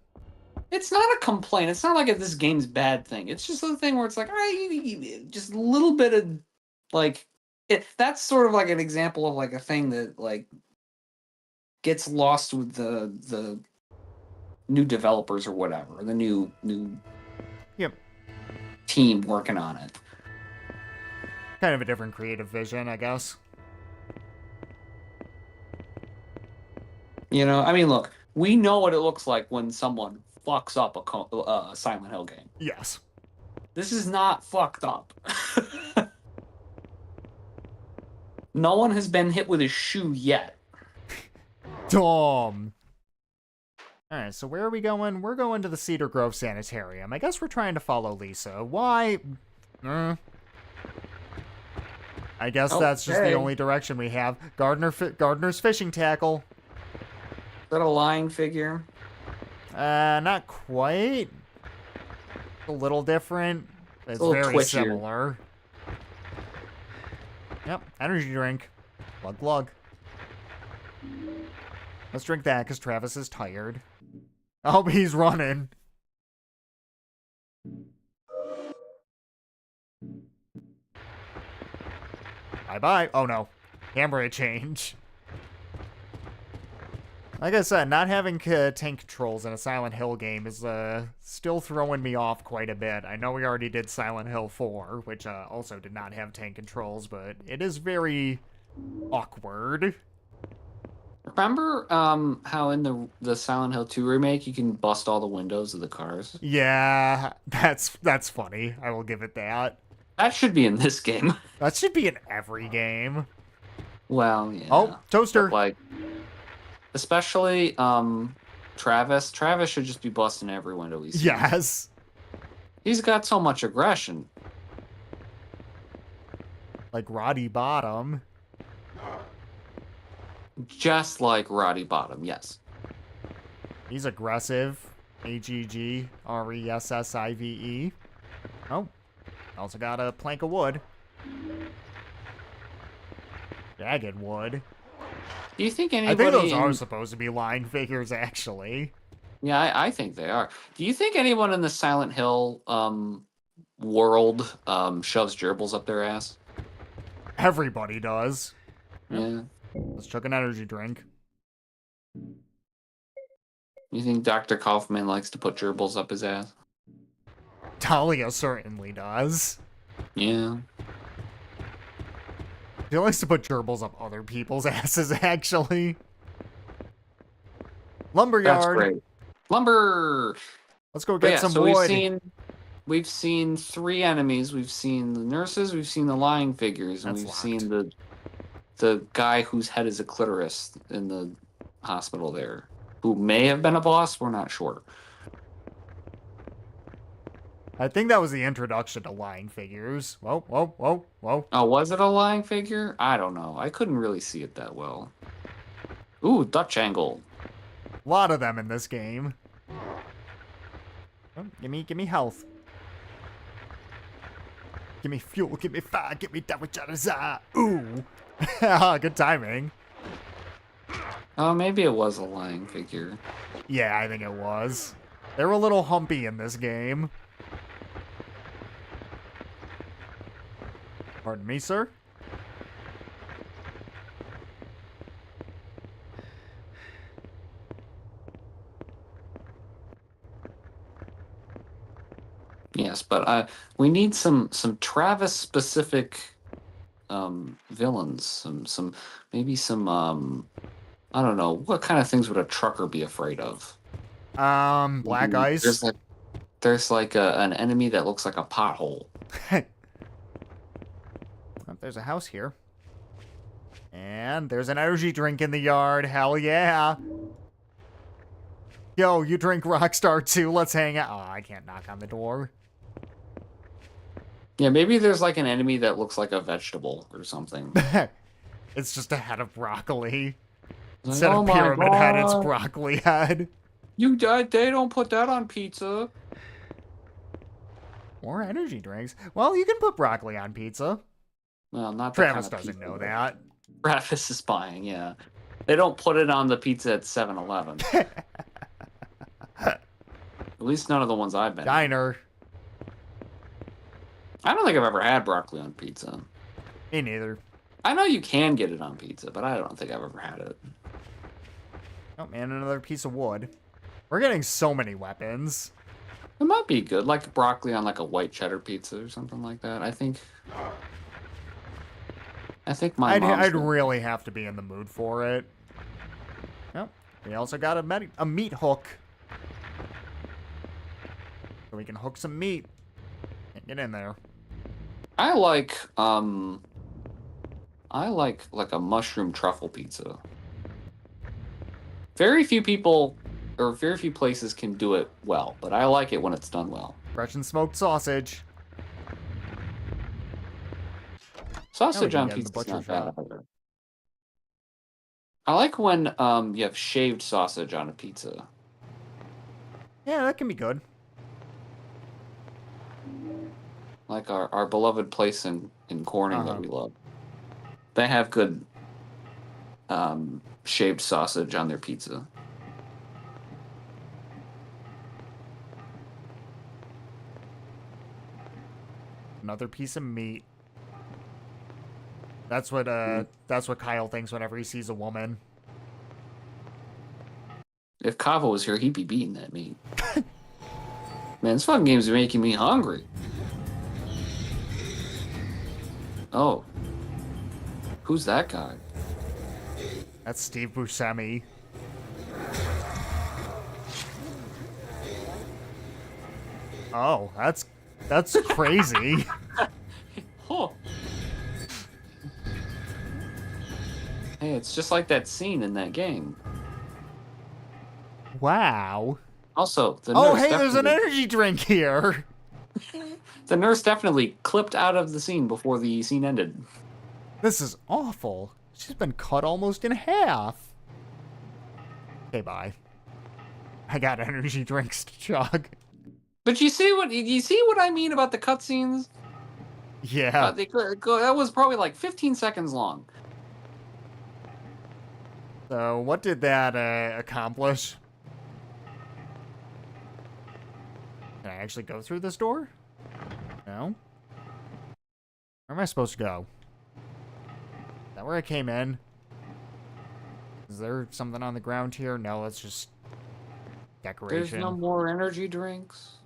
S2: It's not a complaint. It's not like this game's bad thing. It's just a thing where it's like, all right, just a little bit of like that's sort of like an example of like a thing that like gets lost with the new developers or whatever, the new
S1: Yep.
S2: team working on it.
S1: Kind of a different creative vision, I guess.
S2: I mean, look, we know what it looks like when someone fucks up a Silent Hill game.
S1: Yes.
S2: This is not fucked up. No one has been hit with a shoe yet.
S1: Dumb. Alright, so where are we going? We're going to the Cedar Grove Sanitarium. I guess we're trying to follow Lisa. Why? I guess that's just the
S2: Okay.
S1: only direction we have. Gardner's fishing tackle.
S2: Is that a lying figure?
S1: Not quite. A little different. It's
S2: a little
S1: very
S2: twitchier.
S1: similar. Yep, energy drink. Glug glug. Let's drink that because Travis is tired. Oh, he's running. Bye-bye. Oh, no. Camera change. Like I said, not having tank controls in a Silent Hill game is still throwing me off quite a bit. I know we already did Silent Hill 4, which also did not have tank controls, but it is very awkward.
S2: Remember how in the Silent Hill 2 remake you can bust all the windows of the cars?
S1: Yeah, that's funny. I will give it that.
S2: That should be in this game.
S1: That should be in every game.
S2: Well, yeah.
S1: Oh, toaster.
S2: But, like, especially Travis. Travis should just be busting every window he sees.
S1: Yes.
S2: He's got so much aggression.
S1: Like Roddy Bottom.
S2: Just like Roddy Bottom, yes.
S1: He's aggressive. AGGRESSIVE. Oh. Also got a plank of wood. Jagged wood.
S2: Do you think
S1: I
S2: anybody...
S1: think those are supposed to be line figures, actually.
S2: Yeah, I think they are. Do you think anyone in the Silent Hill world shoves gerbils up their ass?
S1: Everybody does.
S2: Yeah.
S1: Let's chug an energy drink.
S2: You think Dr. Kaufman likes to put gerbils up his ass?
S1: Talia certainly does.
S2: Yeah.
S1: He likes to put gerbils up other people's asses, actually. Lumberyard.
S2: That's great. Lumber!
S1: Let's go
S2: But
S1: get
S2: yeah,
S1: some
S2: so
S1: wood.
S2: we've seen 3 enemies. We've seen the nurses, we've seen the lying figures, and
S1: That's
S2: we've
S1: locked.
S2: seen the guy whose head is a clitoris in the hospital there, who may have been a boss. We're not sure.
S1: I think that was the introduction to lying figures. Whoa, whoa, whoa, whoa.
S2: Oh, was it a lying figure? I don't know. I couldn't really see it that well. Ooh, Dutch angle.
S1: A lot of them in this game. Oh, give me health. Give me fuel, give me fire, give me damage. Ooh. Good timing.
S2: Oh, maybe it was a lying figure.
S1: Yeah, I think it was. They were a little humpy in this game. Pardon me, sir?
S2: Yes, but we need some Travis specific villains. Some maybe some I don't know, what kind of things would a trucker be afraid of?
S1: Black ice.
S2: There's like an enemy that looks like a pothole.
S1: Oh, there's a house here. And there's an energy drink in the yard. Hell yeah. Yo, you drink Rockstar too. Let's hang out. Oh, I can't knock on the door.
S2: Yeah, maybe there's like an enemy that looks like a vegetable or something.
S1: It's just a head of broccoli.
S2: Like,
S1: Instead
S2: oh
S1: of
S2: my
S1: pyramid head, it's
S2: God.
S1: broccoli head.
S2: They don't put that on pizza.
S1: More energy drinks. Well, you can put broccoli on pizza.
S2: Well, not the
S1: Travis
S2: kind of
S1: doesn't
S2: pizza
S1: know that.
S2: Travis is buying, yeah. They don't put it on the pizza at 7-Eleven. At least none of the ones I've been.
S1: Diner.
S2: I don't think I've ever had broccoli on pizza.
S1: Me neither.
S2: I know you can get it on pizza, but I don't think I've ever had it.
S1: Oh man, another piece of wood. We're getting so many weapons.
S2: It might be good, like broccoli on like a white cheddar pizza or something like that. I think my mom's
S1: I'd
S2: gonna-
S1: really have to be in the mood for it. Oh, we also got a meat hook. So we can hook some meat. Can't get in there.
S2: I like like a mushroom truffle pizza. Very few people or very few places can do it well, but I like it when it's done well.
S1: Fresh and smoked sausage.
S2: Sausage
S1: can
S2: on
S1: get in the
S2: pizza is
S1: butcher
S2: not bad
S1: shop.
S2: either. I like when you have shaved sausage on a pizza.
S1: Yeah, that can be good.
S2: Like our beloved place in Corning that we love. They have good shaved sausage on their pizza.
S1: Another piece of meat. That's what Kyle thinks whenever he sees a woman.
S2: If Kava was here, he'd be beating that meat. Man, this fucking game's making me hungry. Oh. Who's that guy?
S1: That's Steve Buscemi. Oh, that's crazy.
S2: Huh. Hey, it's just like that scene in that game.
S1: Wow.
S2: Also, the
S1: Oh,
S2: nurse
S1: hey, there's an
S2: definitely-
S1: energy drink here.
S2: The nurse definitely clipped out of the scene before the scene ended.
S1: This is awful. She's been cut almost in half. Okay, bye. I got energy drinks to chug.
S2: But you see what I mean about the cutscenes?
S1: Yeah.
S2: That was probably like 15 seconds long.
S1: So, what did that accomplish? Can I actually go through this door? No? Where am I supposed to go? Is that where I came in? Is there something on the ground here? No, it's just
S2: There's
S1: decoration.
S2: no more energy drinks.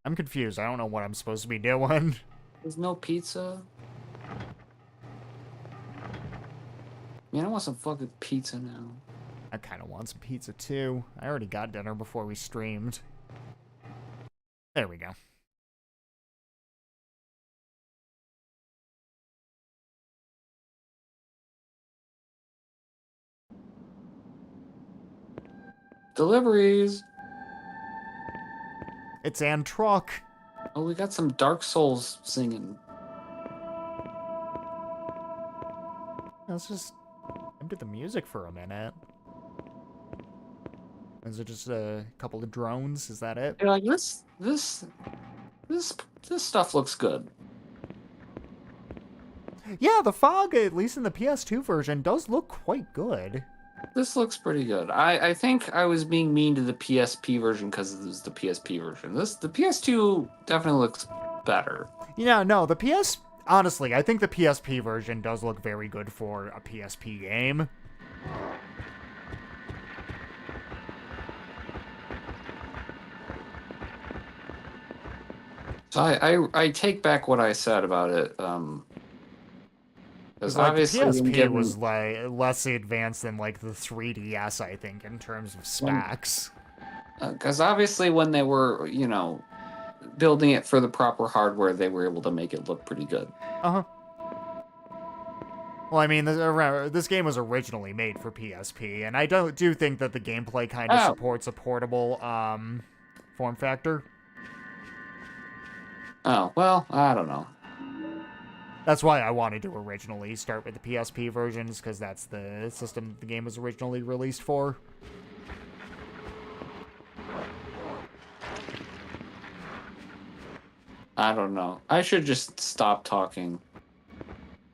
S1: I'm confused. I don't know what I'm supposed to be doing.
S2: There's no pizza. Man, I want some fucking pizza now.
S1: I kind of want some pizza too. I already got dinner before we streamed. There we go.
S2: Deliveries.
S1: It's Ann Truck.
S2: Oh, we got some Dark Souls singing.
S1: Let's just empty the music for a minute. Is it just a couple of drones? Is that it?
S2: You're like, this stuff looks good.
S1: Yeah, the fog, at least in the PS2 version, does look quite good.
S2: This looks pretty good. I think I was being mean to the PSP version because it was the PSP version. The PS2 definitely looks better.
S1: Yeah, no, the PS... Honestly, I think the PSP version does look very good for a PSP game.
S2: So I take back what I said about it. Because
S1: Like, the
S2: obviously
S1: PSP was like less advanced than like the 3DS, I think, in terms of specs.
S2: Because obviously when they were, you know, building it for the proper hardware, they were able to make it look pretty good.
S1: Uh-huh. Well, I mean, this game was originally made for PSP, and I do think that the gameplay kind of supports a portable form factor.
S2: Oh, well, I don't know.
S1: That's why I wanted to originally start with the PSP versions, because that's the system the game was originally released for.
S2: I don't know. I should just stop talking.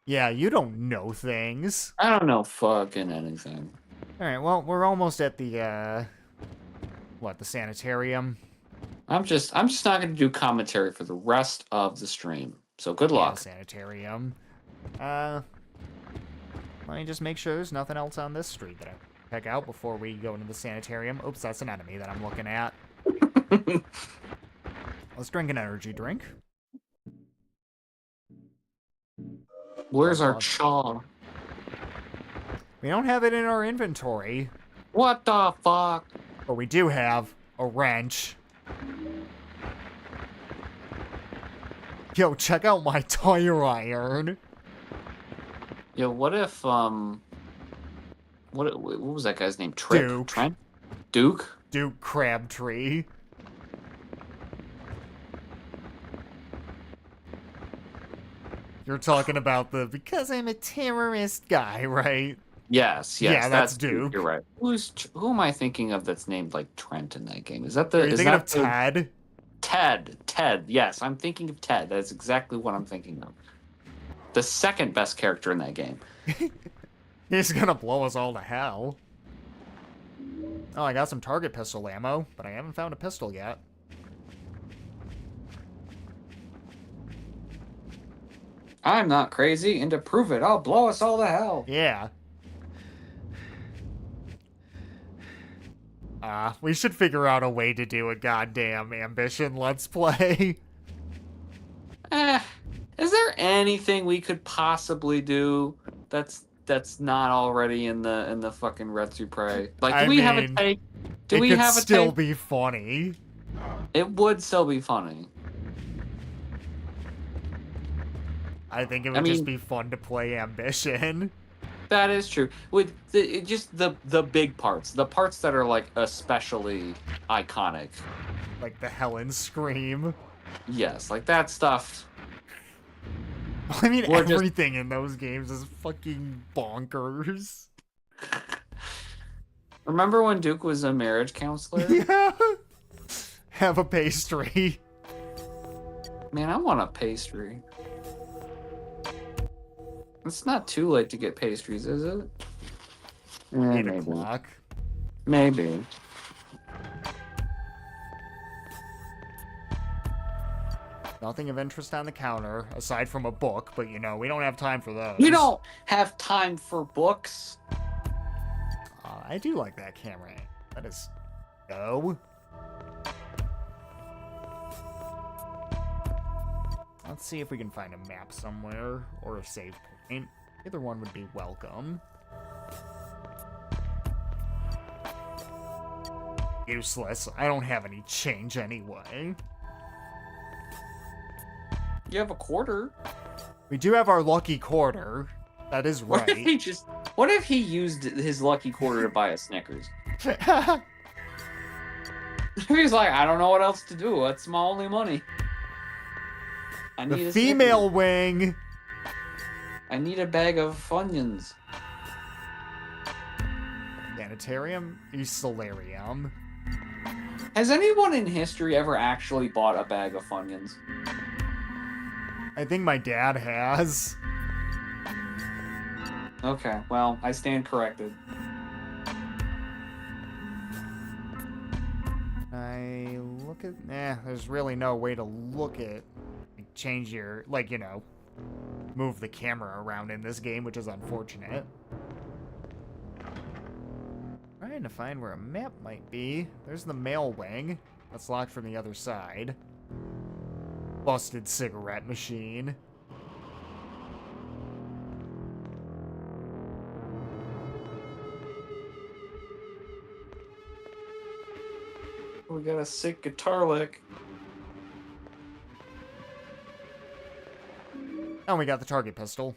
S1: Yeah, you don't know things.
S2: I don't know fucking anything.
S1: Alright, well, we're almost at the, the sanitarium?
S2: I'm just not going to do commentary for the rest of the stream. So good luck.
S1: Yeah, sanitarium. Let me just make sure there's nothing else on this street that I check out before we go into the sanitarium. Oops, that's an enemy that I'm looking at. Let's drink an energy drink.
S2: Where's our chaw?
S1: We don't have it in our inventory.
S2: What the fuck?
S1: But we do have a wrench. Yo, check out my tire iron.
S2: Yo, what if, what was that guy's name? Trip?
S1: Duke.
S2: Trent? Duke?
S1: Duke Crabtree. You're talking about the because I'm a terrorist guy, right?
S2: Yes.
S1: Yeah, that's Duke.
S2: You're right. Who am I thinking of that's named like Trent in that game? Is that
S1: Are you thinking of Ted?
S2: Ted. Yes, I'm thinking of Ted. That's exactly what I'm thinking of. The second best character in that game.
S1: He's gonna blow us all to hell. Oh, I got some target pistol ammo, but I haven't found a pistol yet.
S2: I'm not crazy, and to prove it, I'll blow us all to hell.
S1: Yeah. We should figure out a way to do a goddamn ambition let's play.
S2: Is there anything we could possibly do that's not already in the fucking Red Supre? Like, do we have a take? Do we have a take? It could
S1: still be funny.
S2: It would still be funny.
S1: I think it would just be fun to play ambition.
S2: That is true. With just the big parts, the parts that are like especially iconic,
S1: like the Helen scream.
S2: Yes, like that stuff.
S1: I mean, everything in those games is fucking bonkers.
S2: Remember when Duke was a marriage counselor?
S1: Yeah. Have a pastry.
S2: Man, I want a pastry. It's not too late to get pastries, is it?
S1: 8 o'clock.
S2: Maybe.
S1: Nothing of interest on the counter, aside from a book, but you know, we don't have time for those.
S2: You don't have time for books.
S1: I do like that camera. Let us go. Let's see if we can find a map somewhere or a save point. Either one would be welcome. Useless. I don't have any change anyway.
S2: You have a quarter.
S1: We do have our lucky quarter. That is
S2: What if
S1: right.
S2: he just? What if he used his lucky quarter to buy a Snickers? He's like, I don't know what else to do. That's my only money. I need
S1: The
S2: a
S1: female
S2: Snickers.
S1: wing.
S2: I need a bag of Funyuns.
S1: Sanitarium, Solarium.
S2: Has anyone in history ever actually bought a bag of Funyuns?
S1: I think my dad has.
S2: Okay, well, I stand corrected.
S1: I look at... there's really no way to look at... change your... like, you know... move the camera around in this game, which is unfortunate. Trying to find where a map might be. There's the male wing. That's locked from the other side. Busted cigarette machine.
S2: We got a sick guitar lick.
S1: And we got the target pistol.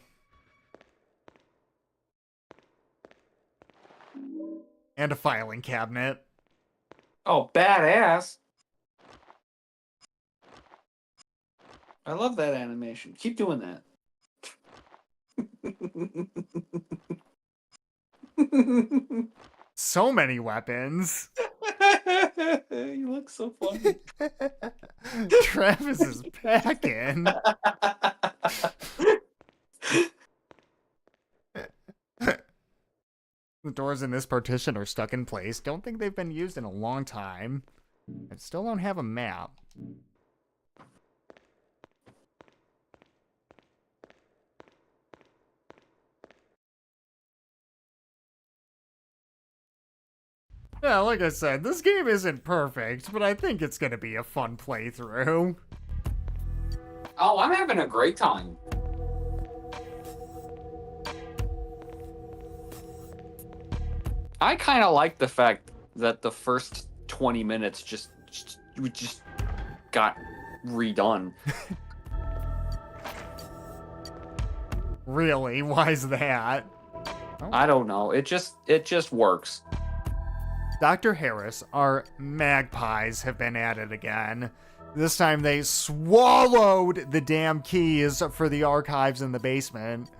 S1: And a filing cabinet.
S2: Oh, badass. I love that animation. Keep doing that.
S1: So many weapons.
S2: You look so funny.
S1: Travis is packing. The doors in this partition are stuck in place. Don't think they've been used in a long time. I still don't have a map. Yeah, like I said, this game isn't perfect, but I think it's gonna be a fun playthrough.
S2: Oh, I'm having a great time. I kind of like the fact that the first 20 minutes just got redone.
S1: Really? Why's that?
S2: I don't know. It just works.
S1: Dr. Harris, our magpies have been added again. This time they swallowed the damn keys for the archives in the basement.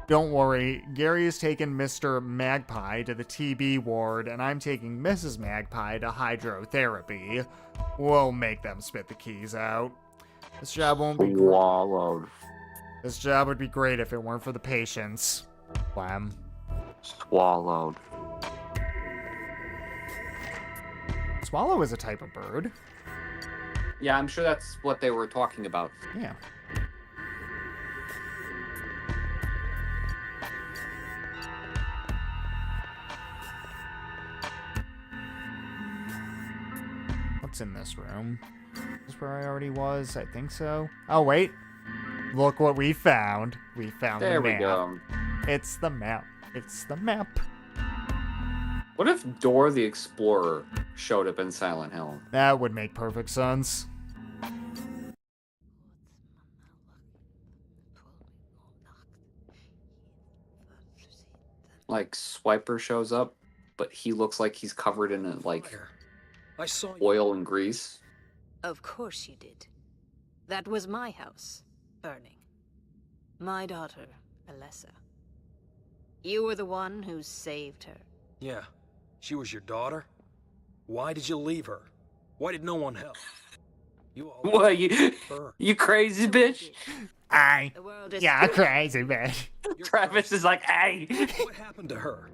S1: Don't worry, Gary has taken Mr. Magpie to the TB ward, and I'm taking Mrs. Magpie to hydrotherapy. We'll make them spit the keys out. This job won't be
S2: Swallowed.
S1: This job would be great if it weren't for the patients. Wham.
S2: Swallowed.
S1: Swallow is a type of bird.
S2: Yeah, I'm sure that's what they were talking about.
S1: Yeah. What's in this room? Is this where I already was? I think so. Oh, wait. Look what we found. We found
S2: There
S1: the
S2: we
S1: map.
S2: go.
S1: It's the map. It's the map.
S2: What if Dora the Explorer showed up in Silent Hill?
S1: That would make perfect sense.
S2: Like Swiper shows up, but he looks like he's covered in like
S4: Fire. I saw you.
S2: oil and grease.
S8: Of course you did. That was my house, burning. My daughter, Alessa. You were the one who saved her.
S4: Yeah. She was your daughter? Why did you leave her? Why did no one help? You all
S2: What, you
S4: her.
S2: you crazy bitch?
S8: The world is
S1: Yeah,
S8: full-
S1: crazy man.
S4: You're
S2: Travis is like, hey.
S4: What happened to her?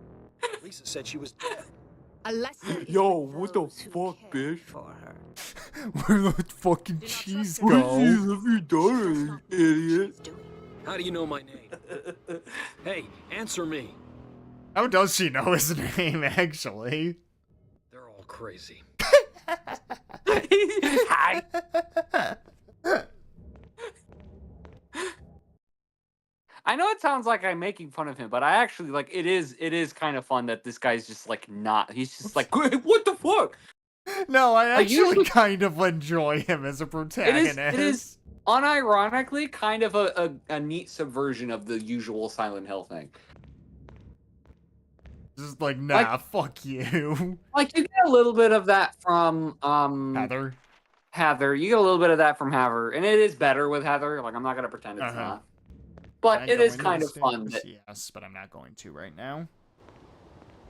S4: Lisa said she was dead.
S8: Alessa is
S2: Yo,
S8: with
S2: what the
S8: those who
S2: fuck,
S8: care
S2: bitch?
S8: For her.
S1: Where the fucking
S8: Do not
S1: cheese
S8: trust her.
S1: go?
S2: your daughter,
S8: That's not what
S2: Oh, idiot.
S8: she's doing.
S4: How do you know my name? Hey, answer me.
S8: She's doing.
S2: Yo,
S4: Hey, answer me.
S1: How does she know his name, actually?
S4: They're all crazy.
S2: Hi. I know it sounds like I'm making fun of him, but I actually like it is kind of fun that this guy's just like not. He's just like, what the fuck?
S1: No, I
S2: Like,
S1: actually
S2: usually-
S1: kind of enjoy him as a protagonist.
S2: It is unironically kind of a neat subversion of the usual Silent Hill thing.
S1: Just like, nah, fuck you.
S2: Like you get a little bit of that from
S1: Heather.
S2: Heather. You get a little bit of that from Heather, and it is better with Heather. Like I'm not gonna pretend it's not. But
S1: Can I
S2: it
S1: go
S2: is
S1: into
S2: kind
S1: the
S2: of fun
S1: stairs?
S2: that
S1: Yes, but I'm not going to right now.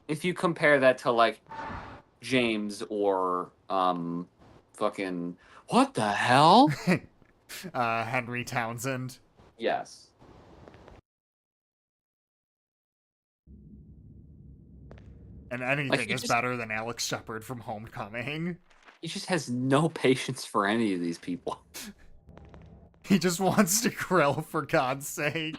S2: if you compare that to like James or fucking what the hell?
S1: Henry Townsend.
S2: Yes.
S1: And anything
S2: Like, he
S1: is
S2: just-
S1: better than Alex Shepard from Homecoming.
S2: He just has no patience for any of these people.
S1: He just wants to grill, for God's sake.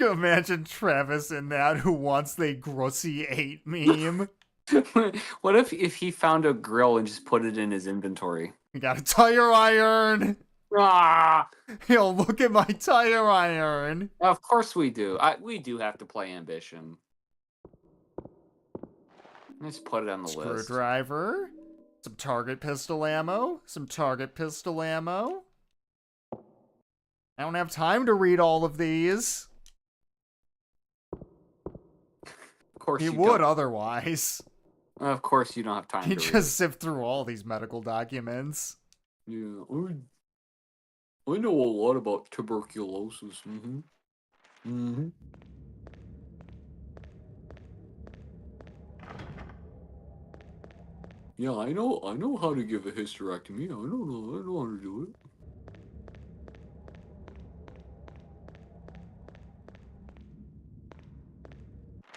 S1: Imagine Travis in that who wants the Grussy 8 meme.
S2: What if he found a grill and just put it in his inventory?
S1: We got a tire iron.
S2: Ah!
S1: Yo, look at my tire iron.
S2: Of course we do. We do have to play Ambition. Let's put it on the list.
S1: Screwdriver. Some target pistol ammo. Some target pistol ammo. I don't have time to read all of these.
S2: Of course
S1: He
S2: you
S1: would
S2: don't.
S1: otherwise.
S2: Of course you don't have time
S1: He
S2: to read
S1: just sift through all these medical documents.
S2: it. Yeah, I know a lot about tuberculosis. Mm-hmm. Mm-hmm. Yeah, I know how to give a hysterectomy. I know how to do it.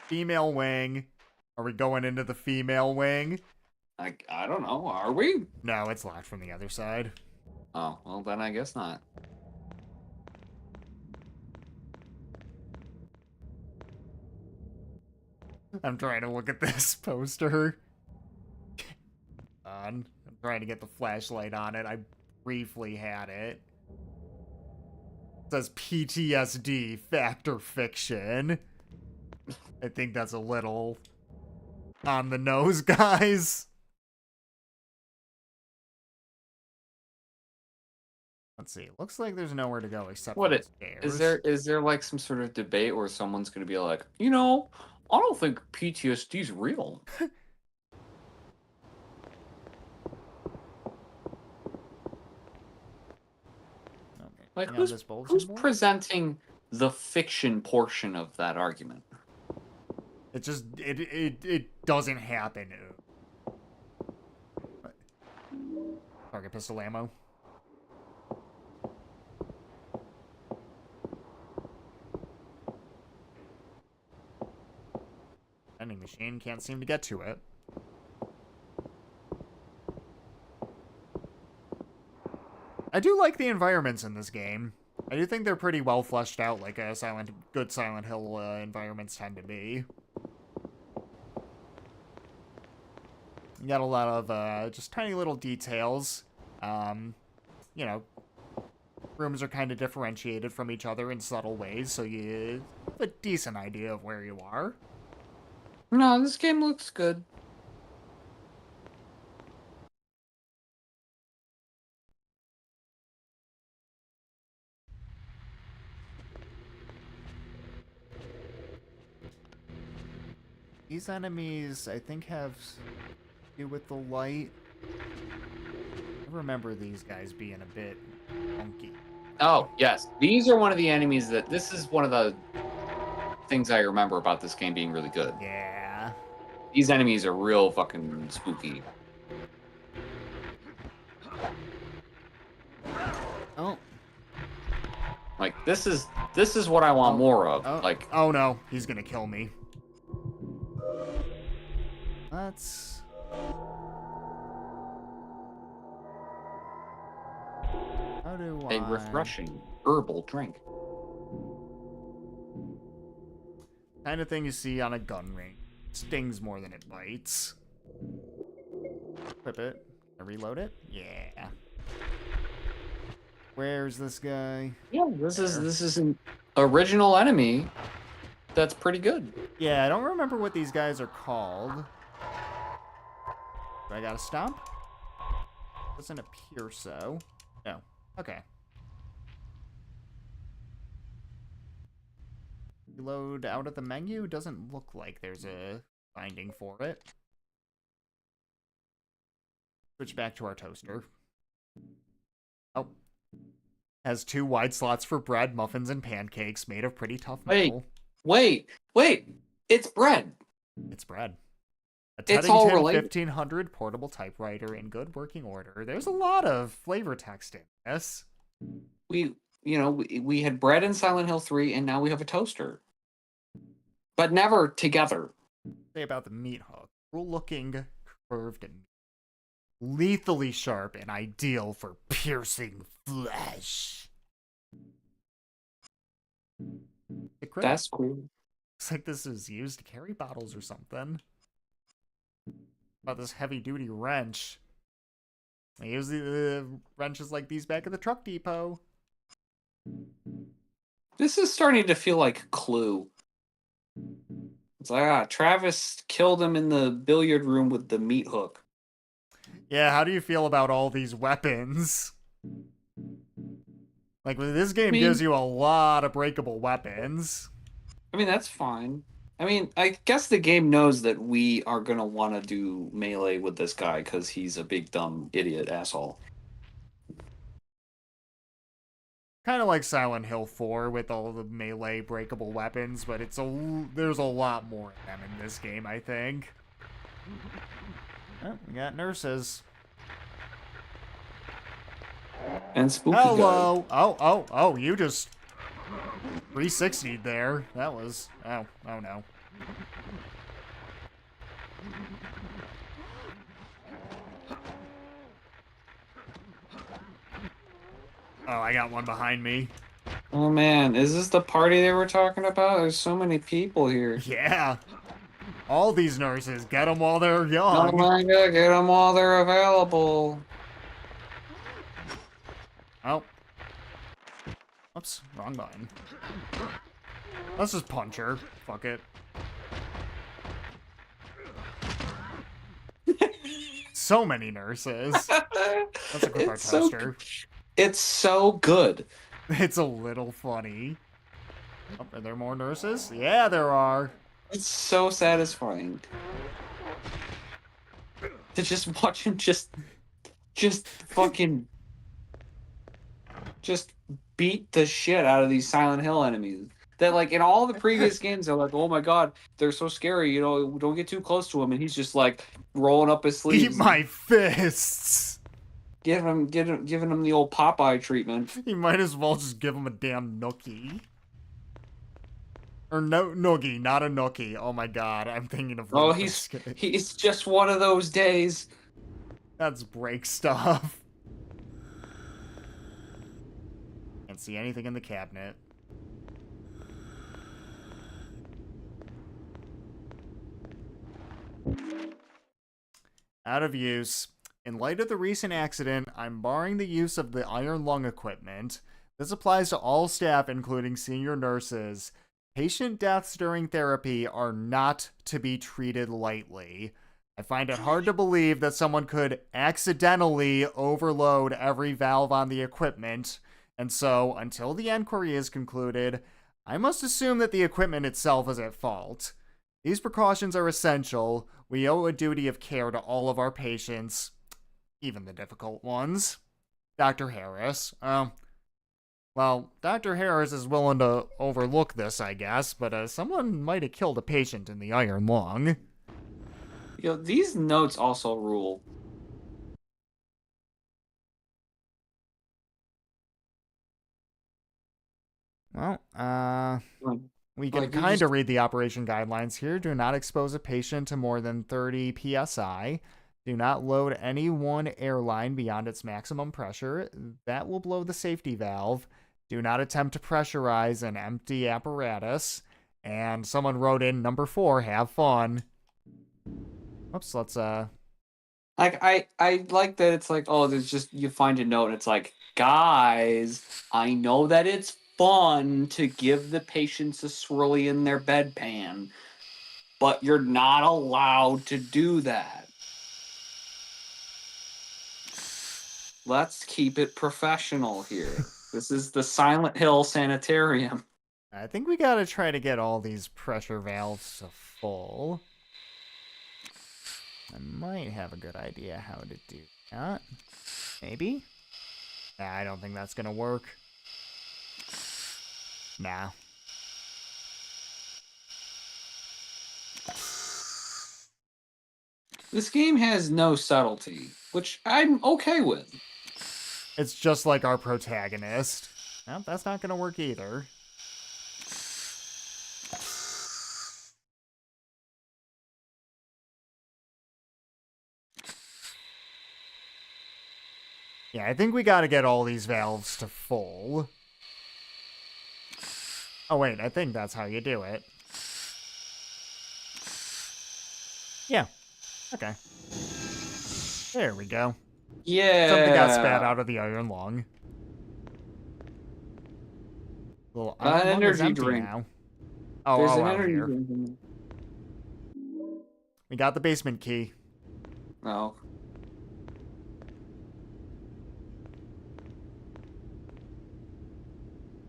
S1: Female wing. Are we going into the female wing?
S2: I don't know. Are we?
S1: No, it's locked from the other side.
S2: Oh, well then I guess not.
S1: I'm trying to look at this poster. I'm trying to get the flashlight on it. I briefly had it. It says PTSD, fact or fiction. I think that's a little on the nose, guys. Let's see. Looks like there's nowhere to go except for the stairs.
S2: Is there like some sort of debate where someone's gonna be like, I don't think PTSD's real.
S1: Okay.
S2: Like
S1: Hang on, this bulletin
S2: who's
S1: board?
S2: presenting the fiction portion of that argument?
S1: It just it doesn't happen. Target pistol ammo. Vending machine, can't seem to get to it. I do like the environments in this game. I do think they're pretty well fleshed out, like good Silent Hill environments tend to be. You got a lot of just tiny little details. Rooms are kind of differentiated from each other in subtle ways, so you have a decent idea of where you are.
S2: No, this game looks good.
S1: These enemies, I think, have to do with the light. I remember these guys being a bit funky.
S2: Oh, yes. These are one of the enemies this is one of the things I remember about this game being really good.
S1: Yeah.
S2: These enemies are real fucking spooky.
S1: Oh.
S2: Like this is what I want more of.
S1: Oh.
S2: Like
S1: Oh no, he's gonna kill me. How do
S2: A
S1: I...
S2: refreshing herbal drink.
S1: Kind of thing you see on a gun range. Stings more than it bites. Equip it. Can I reload it? Yeah. Where's this guy?
S2: Yeah, this is an original enemy. That's pretty good.
S1: Yeah, I don't remember what these guys are called. Do I gotta stomp? Doesn't appear so. No. Okay. Reload out of the menu? Doesn't look like there's a binding for it. Switch back to our toaster. Oh. Has 2 wide slots for bread, muffins, and pancakes made of pretty tough metal.
S2: Wait! It's bread.
S1: It's bread. A
S2: It's all
S1: Teddington
S2: related.
S1: 1500 portable typewriter in good working order. There's a lot of flavor text in this.
S2: We had bread in Silent Hill 3, and now we have a toaster. But never together.
S1: Say about the meat hook. Cruel-looking, curved, and lethally sharp and ideal for piercing flesh.
S2: That's cool.
S1: Looks like this is used to carry bottles or something. About this heavy-duty wrench. I use the wrenches like these back at the truck depot.
S2: This is starting to feel like Clue. It's like, Travis killed him in the billiard room with the meat hook.
S1: Yeah, how do you feel about all these weapons? Like, this game gives you a lot of breakable weapons.
S2: I mean, that's fine. I mean, I guess the game knows that we are going to want to do melee with this guy because he's a big, dumb, idiot asshole.
S1: Kind of like Silent Hill 4 with all the melee breakable weapons, but there's a lot more of them in this game, I think. Oh, we got nurses.
S2: And spooky
S1: Hello!
S2: guy.
S1: Oh, you just 360'd there. That was... Oh no. Oh, I got one behind me.
S2: Oh man, is this the party they were talking about? There's so many people here.
S1: Yeah. All these nurses, get them while they're young.
S2: Oh my god, get them while they're available.
S1: Oh. Oops, wrong button. Let's just punch her. Fuck it. So many nurses. Let's equip our toaster.
S2: It's so good.
S1: It's a little funny. Oh, are there more nurses? Yeah, there are.
S2: It's so satisfying. To just watch him just fucking beat the shit out of these Silent Hill enemies. That, like, in all the previous games, they're like, oh my god, they're so scary, don't get too close to him. And he's just like rolling up his sleeves.
S1: Eat my fists.
S2: Giving him the old Popeye treatment.
S1: You might as well just give him a damn nookie. Or no, noogie, not a nookie. Oh my god, I'm thinking of...
S2: Oh, he's just one of those days.
S1: That's break stuff. Can't see anything in the cabinet. Out of use. In light of the recent accident, I'm barring the use of the iron lung equipment. This applies to all staff, including senior nurses. Patient deaths during therapy are not to be treated lightly. I find it hard to believe that someone could accidentally overload every valve on the equipment, and so, until the inquiry is concluded, I must assume that the equipment itself is at fault. These precautions are essential. We owe a duty of care to all of our patients, even the difficult ones. Dr. Harris. Well, Dr. Harris is willing to overlook this, I guess, but someone might have killed a patient in the iron lung.
S2: These notes also rule.
S1: Well, we can kind of read the operation guidelines here. Do not expose a patient to more than 30 psi. Do not load any one airline beyond its maximum pressure. That will blow the safety valve. Do not attempt to pressurize an empty apparatus. And someone wrote in number 4, have fun. Oops, let's
S2: Like I like that it's like, oh, there's just you find a note and it's like, guys, I know that it's fun to give the patients a swirly in their bedpan, but you're not allowed to do that. Let's keep it professional here. This is the Silent Hill Sanitarium.
S1: I think we gotta try to get all these pressure valves to full. I might have a good idea how to do that. Maybe? Nah, I don't think that's gonna work. Nah.
S2: This game has no subtlety, which I'm okay with.
S1: It's just like our protagonist. Nope, that's not gonna work either. Yeah, I think we gotta get all these valves to full. Oh wait, I think that's how you do it. Yeah. Okay. There we go.
S2: Yeah.
S1: Something got spat out of the iron lung. Little iron lung is
S2: energy
S1: empty
S2: drink.
S1: now. Oh,
S2: There's an
S1: out
S2: energy
S1: here.
S2: drink in there.
S1: We got the basement key.
S2: Oh.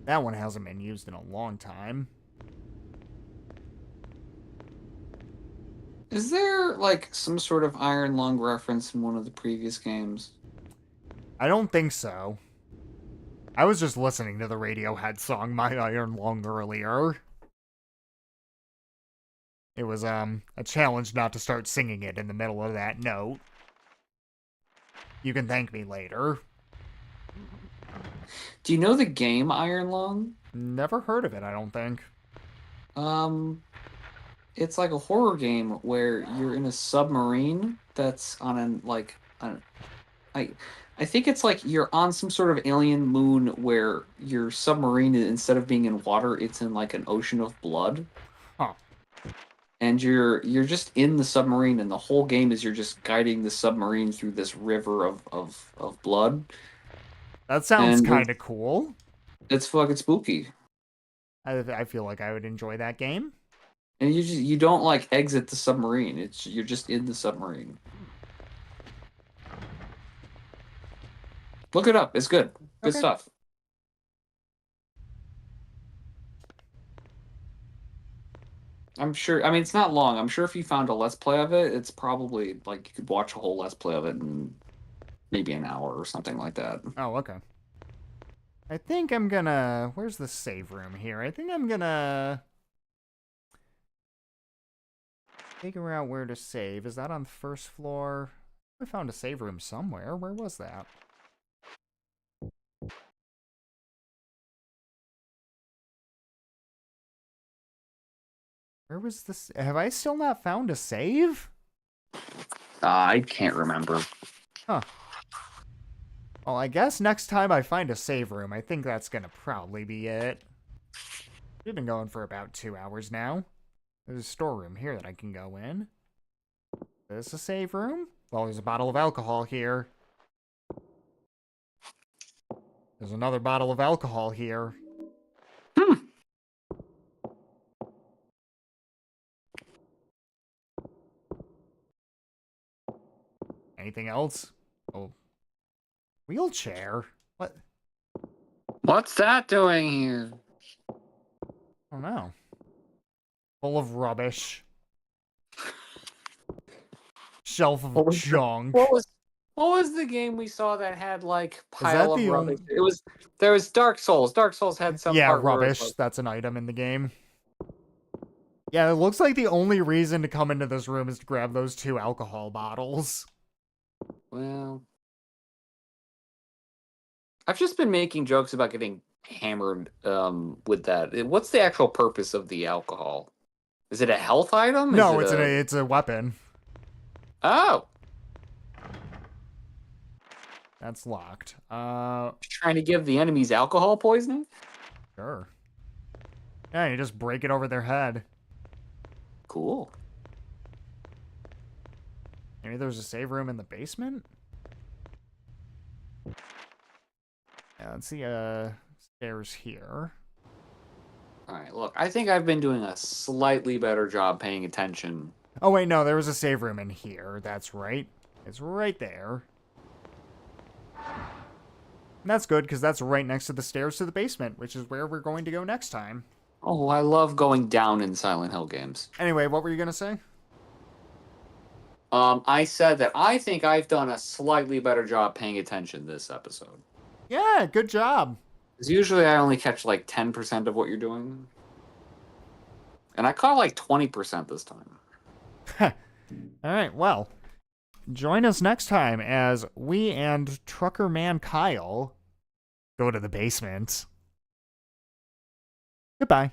S1: That one hasn't been used in a long time.
S2: Is there, like, some sort of Iron Lung reference in one of the previous games?
S1: I don't think so. I was just listening to the Radiohead song My Iron Lung earlier. It was a challenge not to start singing it in the middle of that note. You can thank me later.
S2: Do you know the game Iron Lung?
S1: Never heard of it, I don't think.
S2: It's like a horror game where you're in a submarine that's on an like I think it's like you're on some sort of alien moon where your submarine, instead of being in water, it's in like an ocean of blood.
S1: Huh.
S2: And you're just in the submarine, and the whole game is you're just guiding the submarine through this river of blood.
S1: That sounds
S2: And
S1: kind of cool.
S2: It's fucking spooky.
S1: I feel like I would enjoy that game.
S2: And you don't like exit the submarine. You're just in the submarine. Look it up. It's good. Good
S1: Okay.
S2: stuff. I'm sure. I mean, it's not long. I'm sure if you found a Let's Play of it, it's probably like you could watch a whole Let's Play of it in maybe an hour or something like that.
S1: Oh, okay. I think I'm gonna... Where's the save room here? I think I'm gonna... figure out where to save. Is that on the first floor? I found a save room somewhere. Where was that? Where was this? Have I still not found a save?
S2: I can't remember.
S1: Huh. Well, I guess next time I find a save room, I think that's gonna probably be it. We've been going for about 2 hours now. There's a storeroom here that I can go in. Is this a save room? Well, there's a bottle of alcohol here. There's another bottle of alcohol here. Anything else? Oh. Wheelchair? What?
S2: What's that doing here?
S1: I don't know. Full of rubbish. Shelf of junk.
S2: What was the game we saw that had like pile
S1: that
S2: of
S1: the
S2: rubbish? There was Dark Souls. Dark Souls had some
S1: Yeah,
S2: part where it was
S1: rubbish.
S2: like,
S1: That's an item in the game. Yeah, it looks like the only reason to come into this room is to grab those 2 alcohol bottles.
S2: well, I've just been making jokes about getting hammered with that. What's the actual purpose of the alcohol? Is it a health item?
S1: No, it's a weapon.
S2: Oh.
S1: That's locked.
S2: Trying to give the enemies alcohol poisoning?
S1: Sure. Yeah, you just break it over their head.
S2: Cool.
S1: Maybe there's a save room in the basement? Yeah, let's see, stairs here.
S2: All right, look, I think I've been doing a slightly better job paying attention.
S1: Oh, wait, no, there was a save room in here. That's right. It's right there. And that's good, because that's right next to the stairs to the basement, which is where we're going to go next time.
S2: Oh, I love going down in Silent Hill games.
S1: Anyway, what were you going to say?
S2: I said that I think I've done a slightly better job paying attention this episode.
S1: Yeah, good job.
S2: Because usually I only catch like 10% of what you're doing. And I caught like 20% this time.
S1: All right, well, join us next time as we and Trucker Man Kyle go to the basement. Goodbye.